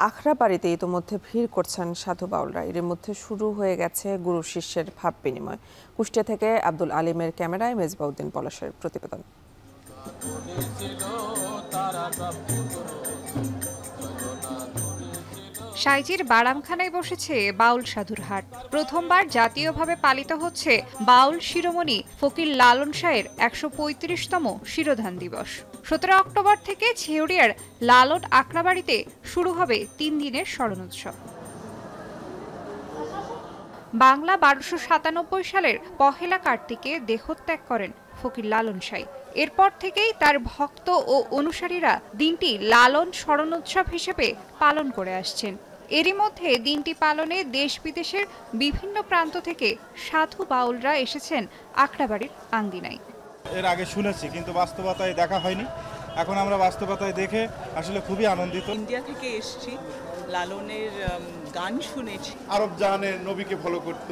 আখড়াবাড়িতে ইতোমধ্যে ভিড় করছেন সাধু বাউলরা। এর মধ্যে শুরু হয়ে গেছে গুরু শিষ্যের ভাব বিনিময়। কুষ্টিয়া থেকে আব্দুল আলিমের ক্যামেরায় মেজবাউদ্দিন পলাশের প্রতিবেদন। সাইজির বারামখানায় বসেছে বাউল সাধুর হাট। প্রথমবার জাতীয়ভাবে পালিত হচ্ছে বাউল শিরোমণি ফকির লালন শাহের ১৩৫তম শিরোধান দিবস। ১৭ অক্টোবর থেকে ছেউরিয়ার লালন আকড়াবাড়িতে শুরু হবে ৩ দিনের স্মরণোৎসব। বাংলা ১২৯৭ সালের পহেলা কার্তিকে দেহত্যাগ করেন ফকির লালন শাহ। এরপর থেকেই তার ভক্ত ও অনুসারীরা দিনটি লালন স্মরণোৎসব হিসেবে পালন করে আসছেন। এরই মধ্যে দিনটি পালনে দেশ বিদেশের বিভিন্ন প্রান্ত থেকে সাধু বাউলরা এসেছেন আকড়াবাড়ির আঙ্গিনায়। এর আগে শুনেছি, কিন্তু বাস্তবতায় দেখা হয়নি। এখন আমরা বাস্তবতায় দেখে আসলে খুবই আনন্দিত। ইন্ডিয়া থেকে এসেছি, লালনের গান শুনেছি। আরব জাহানের নবীকে ফলো করত,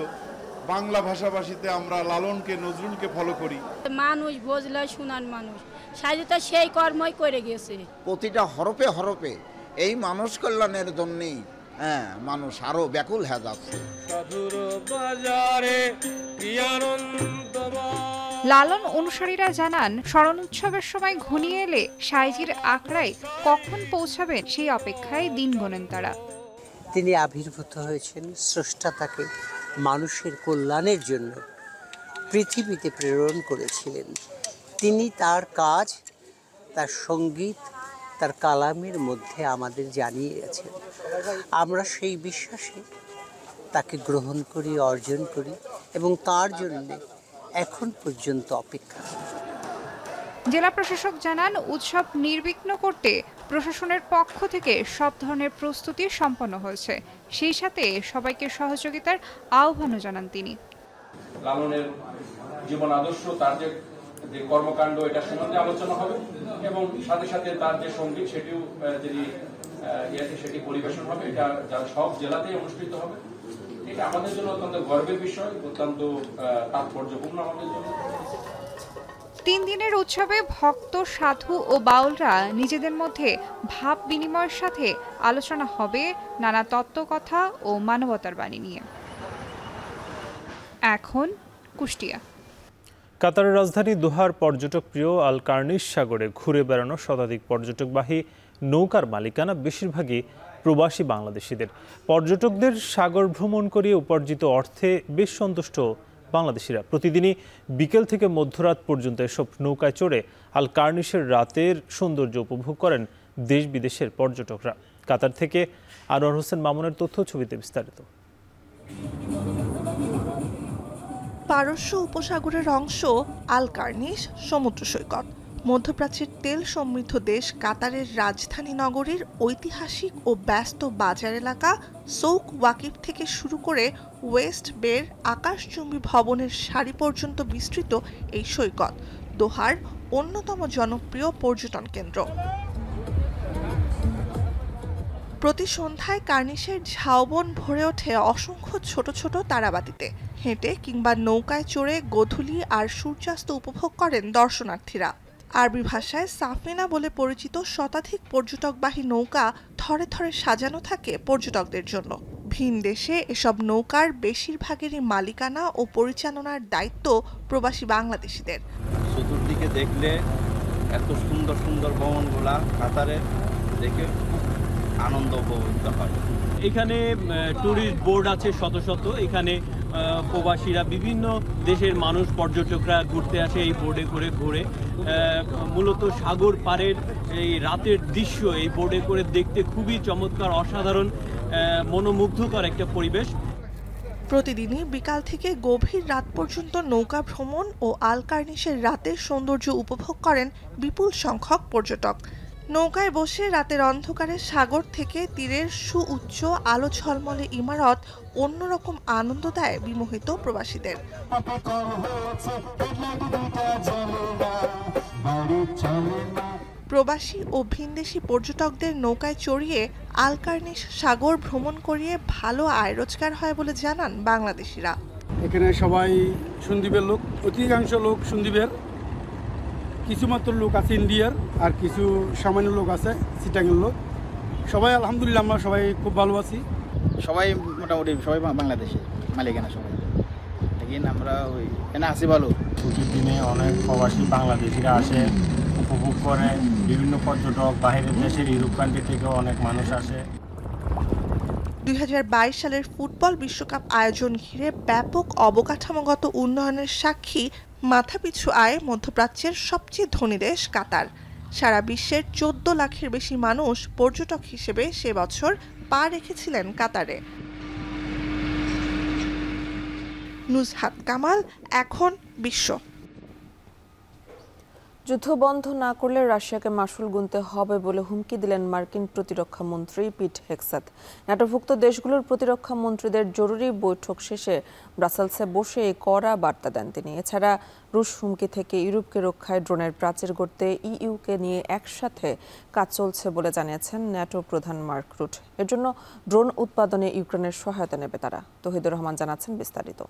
বাংলা ভাষাভাষীতে আমরা লালনকে নজরুলকে ফলো করি। মানুষ বুঝলে শোনান মানুষ, সাহিত্য সেই কর্মই করে গেছে। প্রতিটা হরপে হরপে এই মানুষ কল্যাণের জন্যই মানুষ আরো ব্যাকুল হয়ে যাচ্ছে। লালন অনুসারীরা জানান, স্মরণোৎসবের সময় ঘনিয়ে এলে সাইজির আকড়ায় কখন পৌঁছাবেন সেই অপেক্ষায় দিন গোনেন তারা। তিনি আবির্ভূত হয়েছেন, স্রষ্টা তাকে মানুষের কল্যাণের জন্য পৃথিবীতে প্রেরণ করেছিলেন। তিনি তার কাজ, তার সঙ্গীত, তার কালামের মধ্যে আমাদের জানিয়ে গেছেন। আমরা সেই বিশ্বাসে তাকে গ্রহণ করি, অর্জন করি এবং তার জন্য এখন পর্যন্ত অপেক্ষা। জেলা প্রশাসক জানান, উৎসব নির্বিঘ্ন করতে প্রশাসনের পক্ষ থেকে সব ধরনের প্রস্তুতি সম্পন্ন হয়েছে। সেই সাথে সবাইকে সহযোগিতার আহ্বানও জানান তিনি। লালনের জীবন আদর্শ, তার যে কর্মকাণ্ড, এটা সম্বন্ধে আলোচনা হবে এবং সাথে সাথে তার যে সঙ্গীত সেটিও সেটি পরিবেশন হবে। এটা যারা সব জেলাতেই অনুষ্ঠিত হবে। এটা আমাদের জন্য অত্যন্ত গর্বের বিষয়, অত্যন্ত তাৎপর্যপূর্ণ আমাদের জন্য। ৩ দিনের উৎসবে ভক্ত, সাধু ও বাউলরা নিজেদের মধ্যে ভাব বিনিময়ের সাথে আলোচনা হবে নানা তত্ত্বকথা ও মানবতার বাণী নিয়ে। এখন কুষ্টিয়া। কাতারের রাজধানী দোহার পর্যটক প্রিয় আল কার্নিশ সাগরে ঘুরে বেড়ানো শতাধিক পর্যটকবাহী নৌকার মালিকানা বেশিরভাগই প্রবাসী বাংলাদেশিদের। পর্যটকদের সাগর ভ্রমণ করিয়ে উপার্জিত অর্থে বেশ সন্তুষ্ট বাংলাদেশিরা। প্রতিদিনই বিকেল থেকে মধ্যরাত পর্যন্ত এসব নৌকায় চড়ে আল কার্নিশের রাতের সৌন্দর্য উপভোগ করেন দেশ বিদেশের পর্যটকরা। কাতার থেকে আনোয়ার হোসেন মামুনের তথ্য, ছবিতে বিস্তারিত। পারস্য উপসাগরের অংশ আল কার্নিশ সমুদ্র সৈকত। মধ্যপ্রাচ্যের তেল সমৃদ্ধ দেশ কাতারের রাজধানী নগরীর ঐতিহাসিক ও ব্যস্ত বাজার এলাকা সৌক ওয়াকিফ থেকে শুরু করে ওয়েস্ট বের আকাশচুম্বী ভবনের সারি পর্যন্ত বিস্তৃত এই সৈকত দোহার অন্যতম জনপ্রিয় পর্যটন কেন্দ্র। প্রতি সন্ধ্যায় কার্নিশের ঝাউবন ভরে ওঠে অসংখ্য ছোট ছোট তারাবাতিতে। হেঁটে কিংবা নৌকায় চড়ে গোধূলি আর সূর্যাস্ত উপভোগ করেন দর্শনার্থীরা। আরবি ভাষায় সাফিনা বলে পরিচিত শতাধিক পর্যটকবাহী নৌকা থরে থরে সাজানো থাকে পর্যটকদের জন্য। ভিন দেশে এসব নৌকার বেশিরভাগেরই মালিকানা ও পরিচালনার দায়িত্ব প্রবাসী বাংলাদেশিদের। চতুর্দিকে দেখলে এত সুন্দর সুন্দর ভবনগুলা কাতারে দেখে আনন্দ উপভোগ হয়। এখানে ট্যুরিস্ট বোর্ড আছে শত শত। এখানে প্রবাসীরা বিভিন্ন দেশের মানুষ, পর্যটকরা ঘুরতে আসে এই বোর্ডে করে ঘুরে। মূলত সাগর পাড়ের এই রাতের দৃশ্য এই বোর্ডে করে দেখতে খুবই চমৎকার, অসাধারণ, মনোমুগ্ধকর একটা পরিবেশ। প্রতিদিনই বিকাল থেকে গভীর রাত পর্যন্ত নৌকা ভ্রমণ ও আল কার্নিশের রাতের সৌন্দর্য উপভোগ করেন বিপুল সংখ্যক পর্যটক। নৌকায় বসে রাতের অন্ধকারে সাগর থেকে তীরের সুউচ্চ আলো ঝলমলে ইমারত অন্যরকম আনন্দ দেয় বিমোহিত প্রবাসীদের। প্রবাসী ও ভিনদেশি পর্যটকদের নৌকায় চড়িয়ে আল কার্নিশ সাগর ভ্রমণ করিয়ে ভালো আয় রোজগার হয় বলে জানান বাংলাদেশিরা। এখানে সবাই সন্দ্বীপের লোক, অধিকাংশ লোক সন্দ্বীপের, কিছুমাত্র লোক আছে ইন্ডিয়ার, আর কিছু সামান্য লোক আছে চিটাঙের লোক। সবাই আলহামদুলিল্লাহ আমরা সবাই খুব ভালো আছি। সবাই মোটামুটি সবাই বাংলাদেশে মালিকানা সবাই, লেকিন আমরা ওই এখানে আছি ভালো। ছুটির দিনে অনেক প্রবাসী বাংলাদেশিরা আসে, উপভোগ করে। বিভিন্ন পর্যটক বাইরের দেশের ইউরোপ কান্ট্রি থেকেও অনেক মানুষ আসে। 2022 সালের ফুটবল বিশ্বকাপ আয়োজন ঘিরে ব্যাপক অবকাঠামোগত উন্নয়নের সাক্ষী মাথাপিছু আয় মধ্যপ্রাচ্যের সবচেয়ে ধনী দেশ কাতার। সারা বিশ্বের 14 লাখের বেশি মানুষ পর্যটক হিসেবে সে বছর পা রেখেছিলেন কাতারে। নুজহাত কামাল, এখন বিশ্ব। যুদ্ধ বন্ধ না করলে রাশিয়াকে মাশুল গুনতে হবে বলে হুমকি দিলেন মার্কিন প্রতিরক্ষা মন্ত্রী পিট হেগসেথ। ন্যাটোভুক্ত দেশগুলোর প্রতিরক্ষা মন্ত্রীদের জরুরি বৈঠক শেষে ব্রাসেলসে বসে এই কড়া বার্তা দেন তিনি। এছাড়া রুশ হুমকি থেকে ইউরোপকে রক্ষায় ড্রোনের প্রাচীর গড়তে ইইউকে নিয়ে একসাথে কাজ চলছে বলে জানিয়েছেন ন্যাটো প্রধান মার্ক রুট। এর জন্য ড্রোন উৎপাদনে ইউক্রেনের সহায়তা নেবে তারা। তৌহিদুর রহমান জানাচ্ছেন বিস্তারিত।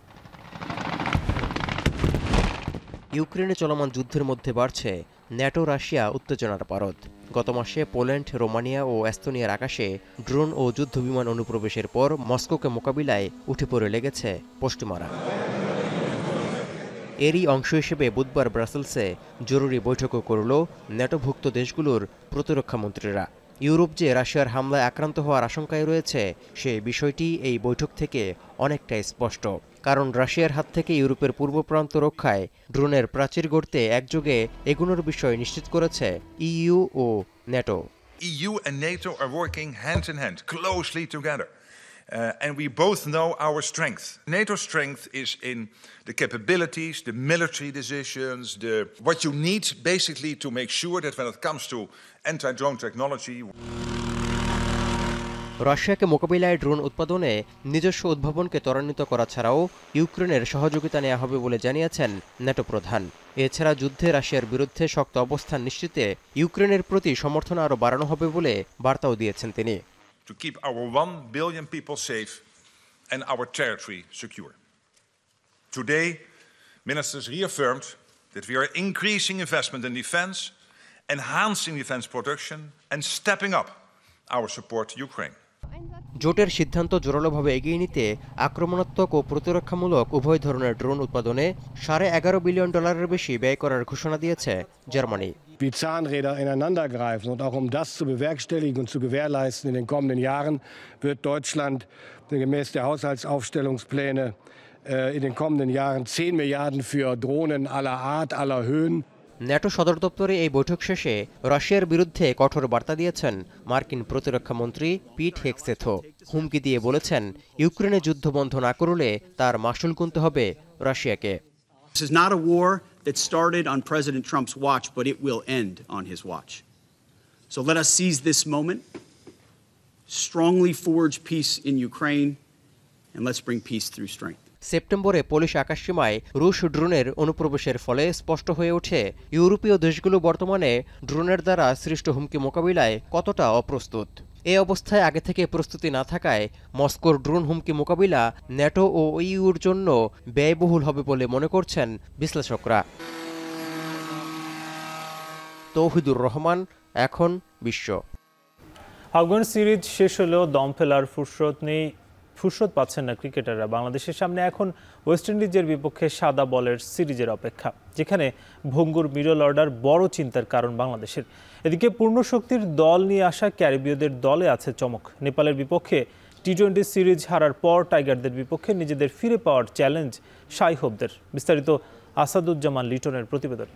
ইউক্রেনে চলমান যুদ্ধের মধ্যে বাড়ছে ন্যাটো রাশিয়া উত্তেজনার পারদ। গত মাসে পোল্যান্ড, রোমানিয়া ও এস্তোনিয়ার আকাশে ড্রোন ও যুদ্ধবিমান অনুপ্রবেশের পর মস্কোকে মোকাবিলায় উঠে পড়ে লেগেছে পশ্চিমারা। এরই অংশ হিসেবে বুধবার ব্রাসেলসে জরুরি বৈঠকও করল ন্যাটোভুক্ত দেশগুলোর প্রতিরক্ষা মন্ত্রীরা। ইউরোপ যে রাশিয়ার হামলায় আক্রান্ত হওয়ার আশঙ্কায় রয়েছে সেই বিষয়টি এই বৈঠক থেকে অনেকটাই স্পষ্ট। কারণ রাশিয়ার হাত থেকে ইউরোপের পূর্ব প্রান্ত রক্ষায় ড্রোনের প্রাচীর গড়তে একযোগে এগোনোর বিষয় নিশ্চিত করেছে ইইউ ও NATO. EU and NATO are working hand in hand, closely together. And we both know our strength. NATO's strength is in the capabilities, the military decisions, what you need basically to make sure that when it comes to anti-drone technology. রাশিয়াকে মোকাবিলায় ড্রোন উৎপাদনে নিজস্ব উদ্ভাবনকে ত্বরান্বিত করা ছাড়াও ইউক্রেনের সহযোগিতা নেওয়া হবে বলে জানিয়েছেন ন্যাটো প্রধান। এছাড়া যুদ্ধে রাশিয়ার বিরুদ্ধে শক্ত অবস্থান নিশ্চিতে ইউক্রেনের প্রতি সমর্থন আরও বাড়ানো হবে বলে বার্তাও দিয়েছেন তিনি। To keep our 1 billion people safe and our territory secure. Today, ministers reaffirmed that we are increasing investment in defense, enhancing defense production, and stepping up our support to Ukraine. জোটের সিদ্ধান্ত জোরালোভাবে এগিয়ে নিতে আক্রমণাত্মক ও প্রতিরক্ষামূলক উভয় ধরনের ড্রোন উৎপাদনে $11.5 বিলিয়ন বেশি ব্যয় করার ঘোষণা দিয়েছে Germany. Wie Zahnräder ineinander greifen und auch um das zu bewerkstelligen und zu gewährleisten in den kommenden Jahren wird Deutschland gemäß der Haushaltsaufstellungspläne in den kommenden Jahren 10 Milliarden für Drohnen aller Art, aller Höhen. NATO সদর দপ্তরে এই বৈঠক শেষে রাশিয়ার বিরুদ্ধে কঠোর বার্তা দিয়েছেন মার্কিন প্রতিরক্ষা মন্ত্রী পিট হেগসেথও। হুমকি দিয়ে বলেছেন ইউক্রেনে যুদ্ধ বন্ধ না করলে তার মাশুল গুনতে হবে রাশিয়াকে। This is not a war that started on President Trump's watch, but it will end on his watch. So let us seize this moment, strongly forge peace in Ukraine, and let's bring peace through strength. সেপ্টেম্বরে পোলিশ আকাশসীমায় রুশ ড্রোনের অনুপ্রবেশের ফলে স্পষ্ট হয়ে ওঠে ইউরোপীয় দেশগুলো বর্তমানে ড্রোনের দ্বারা সৃষ্ট হুমকি মোকাবিলায় কতটা অপ্রস্তুত। এই অবস্থায় আগে থেকে প্রস্তুতি না থাকায় মস্কোর ড্রোন হুমকি মোকাবিলা ন্যাটো ও ইইউর জন্য ব্যয়বহুল হবে বলে মনে করছেন বিশ্লেষকরা। তৌহিদুর রহমান, এখন বিশ্ব। আফগান সিরিজ শেষ হলেও দম ফেলার ফুরসত পাচ্ছেন না ক্রিকেটাররা। বাংলাদেশের সামনে এখন ওয়েস্ট ইন্ডিজের বিপক্ষে সাদা বলের সিরিজের অপেক্ষা, যেখানে ভঙ্গুর মিডল অর্ডার বড় চিন্তার কারণ বাংলাদেশের। এদিকে পূর্ণ শক্তির দল নিয়ে আসা ক্যারিবীয়দের দলে আছে চমক। নেপালের বিপক্ষে টি-20 সিরিজ হারার পর টাইগারদের বিপক্ষে নিজেদের ফিরে পাওয়ার চ্যালেঞ্জ শাই হোপদের। বিস্তারিত আসাদুজ্জামান লিটনের প্রতিবেদন।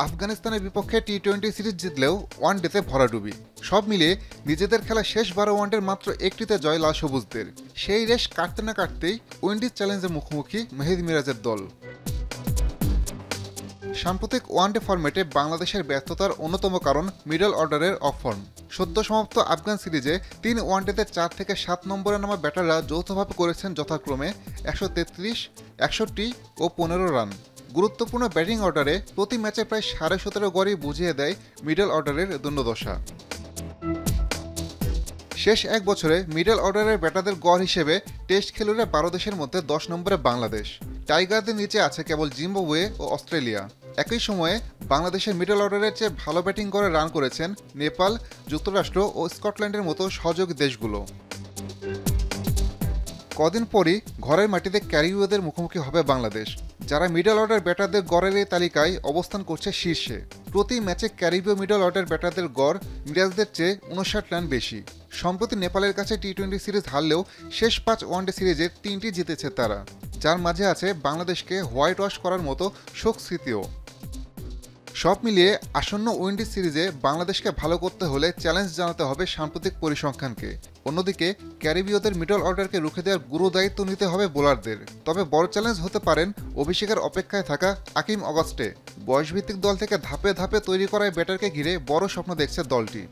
আফগানিস্তানের বিপক্ষে টি-20 সিরিজ জিতলেও ওয়ানডেতে ভরাডুবি। সব মিলিয়ে নিজেদের খেলা শেষ 12 ওয়ানডের মাত্র একটিতে জয় লাল সবুজদের। সেই রেশ কাটতে না কাটতেই উইন্ডিজ চ্যালেঞ্জের মুখোমুখি মেহেদী মিরাজের দল। সাম্প্রতিক ওয়ানডে ফরম্যাটে বাংলাদেশের ব্যর্থতার অন্যতম কারণ মিডল অর্ডারের অফ ফর্ম। সদ্য সমাপ্ত আফগান সিরিজে 3 ওয়ানডেতে 4 থেকে 7 নম্বরে নামা ব্যাটাররা যৌথভাবে করেছেন যথাক্রমে 133, 61 ও 15 রান। গুরুত্বপূর্ণ ব্যাটিং অর্ডারে প্রতি ম্যাচে প্রায় 17.5 গড়ই বুঝিয়ে দেয় মিডল অর্ডারের দণ্ডদশা। শেষ এক বছরে মিডল অর্ডারের ব্যাটারদের গড় হিসেবে টেস্ট খেলুড়ে 12 দেশের মধ্যে 10 নম্বরে বাংলাদেশ। টাইগারদের নিচে আছে কেবল জিম্বাবুয়ে ও অস্ট্রেলিয়া। একই সময়ে বাংলাদেশের মিডল অর্ডারের চেয়ে ভালো ব্যাটিং করে রান করেছেন নেপাল, যুক্তরাষ্ট্র ও স্কটল্যান্ডের মতো সহযোগী দেশগুলো। কদিন পরই ঘরের মাটিতে ক্যারিবীয়দের মুখোমুখি হবে বাংলাদেশ। যারা মিডল অর্ডার ব্যাটারদের গড়ের এই তালিকায় অবস্থান করছে শীর্ষে। প্রতি ম্যাচে ক্যারিবীয় মিডল অর্ডার ব্যাটারদের গড় মিরাজদের চেয়ে 59 রান বেশি। সম্প্রতি নেপালের কাছে টি-20 সিরিজ হারলেও শেষ 5 ওয়ানডে সিরিজের 3টি জিতেছে তারা, যার মাঝে আছে বাংলাদেশকে হোয়াইট ওয়াশ করার মতো শোক স্মৃতিও। সব মিলিয়ে আসন্ন উইন্ডিজ সিরিজে বাংলাদেশকে ভালো করতে হলে চ্যালেঞ্জ জানাতে হবে সাম্প্রতিক পরিসংখ্যানকে। অন্যদিকে ক্যারিবীয়দের মিডল অর্ডারকে রুখে দেওয়ার গুরু দায়িত্ব নিতে হবে বোলারদের। তবে বড় চ্যালেঞ্জ হতে পারেন অভিষেকের অপেক্ষায় থাকা আকিম অগাস্টে। বয়সভিত্তিক দল থেকে ধাপে ধাপে তৈরি করা ব্যাটারকে ঘিরে বড় স্বপ্ন দেখছে দলটি।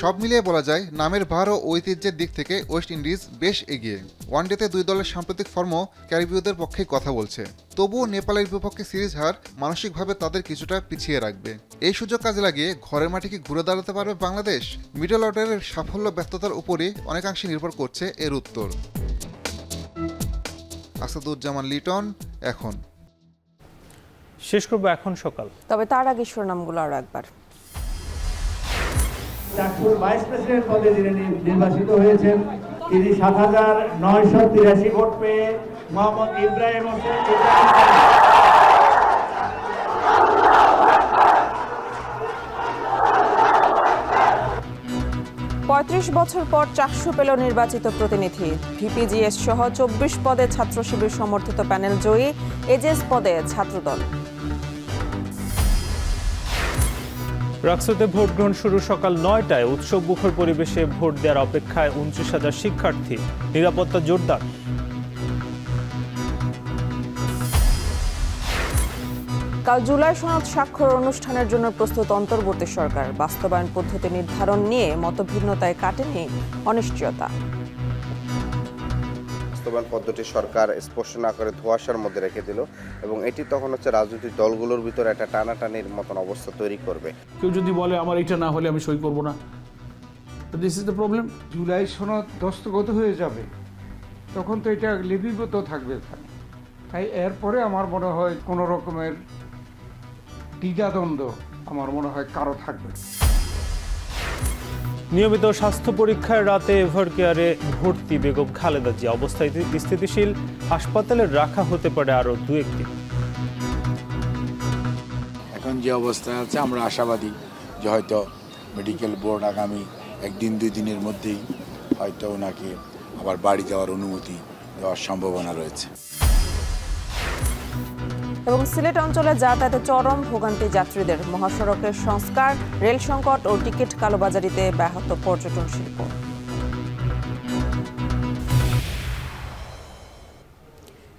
সব মিলিয়ে বলা যায় নামের ভার ও ঐতিহ্যের দিক থেকে ওয়েস্ট ইন্ডিজ বেশ এগিয়ে। ওয়ানডেতে দুই দলের সাম্প্রতিক ফর্মও ক্যারিবীয়দের পক্ষেই কথা বলছে। তবুও নেপালের বিপক্ষে সিরিজ হার মানসিকভাবে তাদের কিছুটা পিছিয়ে রাখবে। এই সুযোগ কাজে লাগিয়ে ঘরের মাঠে কি ঘুরে দাঁড়াতে পারবে বাংলাদেশ? মিডল অর্ডারের সাফল্য ব্যর্থতার উপরই অনেকাংশে নির্ভর করছে এর উত্তর। আসাদুজ্জামান লিটন, এখন। শেষ করবো এখন সকাল, তবে তার আগে শিরোনামগুলো আরো একবার। চাকসুর ভাইস প্রেসিডেন্ট পদে যিনি নির্বাচিত হয়েছেন তিনি ৭,৯৮৩ ভোট পেয়ে মোহাম্মদ ইব্রাহিম হোসেন। ৩৫ বছর পর চাকসু পেল নির্বাচিত প্রতিনিধি। ভিপিজিএস সহ ২৪ পদে ছাত্র শিবির সমর্থিত প্যানেল জয়ী, এজেস পদে ছাত্রদল। রাকসুতে ভোট গ্রহণ শুরু সকাল ৯টায়। উৎসব মুখর পরিবেশে ভোট দেওয়ার অপেক্ষায় ২৯,০০০ শিক্ষার্থী, নিরাপত্তা জোরদার। কাল জুলাই সনদ স্বাক্ষর অনুষ্ঠানের জন্য প্রস্তুত অন্তর্বর্তী সরকার। বাস্তবায়ন পদ্ধতি নির্ধারণ নিয়ে মতভিন্নতায় কাটেনি অনিশ্চয়তা। বাস্তবায়ন পদ্ধতি সরকার স্পষ্ট না করে ধোঁয়াশার মধ্যে রেখে দিল এবং এটি তখন হচ্ছে রাজনৈতিক দলগুলোর ভিতরে একটা টানাটানির মতন অবস্থা তৈরি করবে। কেউ যদি বলে আমার এটা না হলে আমি সই করব না, this is the problem. July সনদ দস্তগত হয়ে যাবে তখন তো এটা লিপিবদ্ধ থাকবে, তাই এরপরে আমার মনে হয় কোনো রকমের দ্বিধাদ্বন্দ্ব আমার মনে হয় কারো থাকবে। নিয়মিত স্বাস্থ্য পরীক্ষায় রাতে এভার কেয়ারে ভর্তি বেগম খালেদা জিয়া। অবস্থা স্থিতিশীল, হাসপাতালে রাখা হতে পারে আরও 2-1 দিন। এখন যে অবস্থায় আছে আমরা আশাবাদী যে হয়তো মেডিকেল বোর্ড আগামী 1-2 দিনের মধ্যেই হয়তো ওনাকে আবার বাড়ি যাওয়ার অনুমতি দেওয়ার সম্ভাবনা রয়েছে। এবং সিলেট অঞ্চলে যাতায়াতে চরম ভোগান্তি যাত্রীদের। মহাসড়কের সংস্কার, রেল সংকট ও টিকিট কালোবাজারিতে ব্যাহত পর্যটন শিল্প।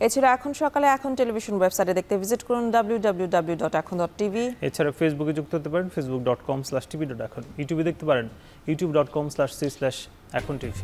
এছাড়া এখন সকালে এখন টেলিভিশন ওয়েবসাইটে দেখতে ভিজিট করুন www.ekhon.tv। এছাড়া ফেসবুকে যুক্ত হতে পারেন facebook.com/tv.ekhon। ইউটিউবে দেখতে পারেন youtube.com/c/ekhon tv।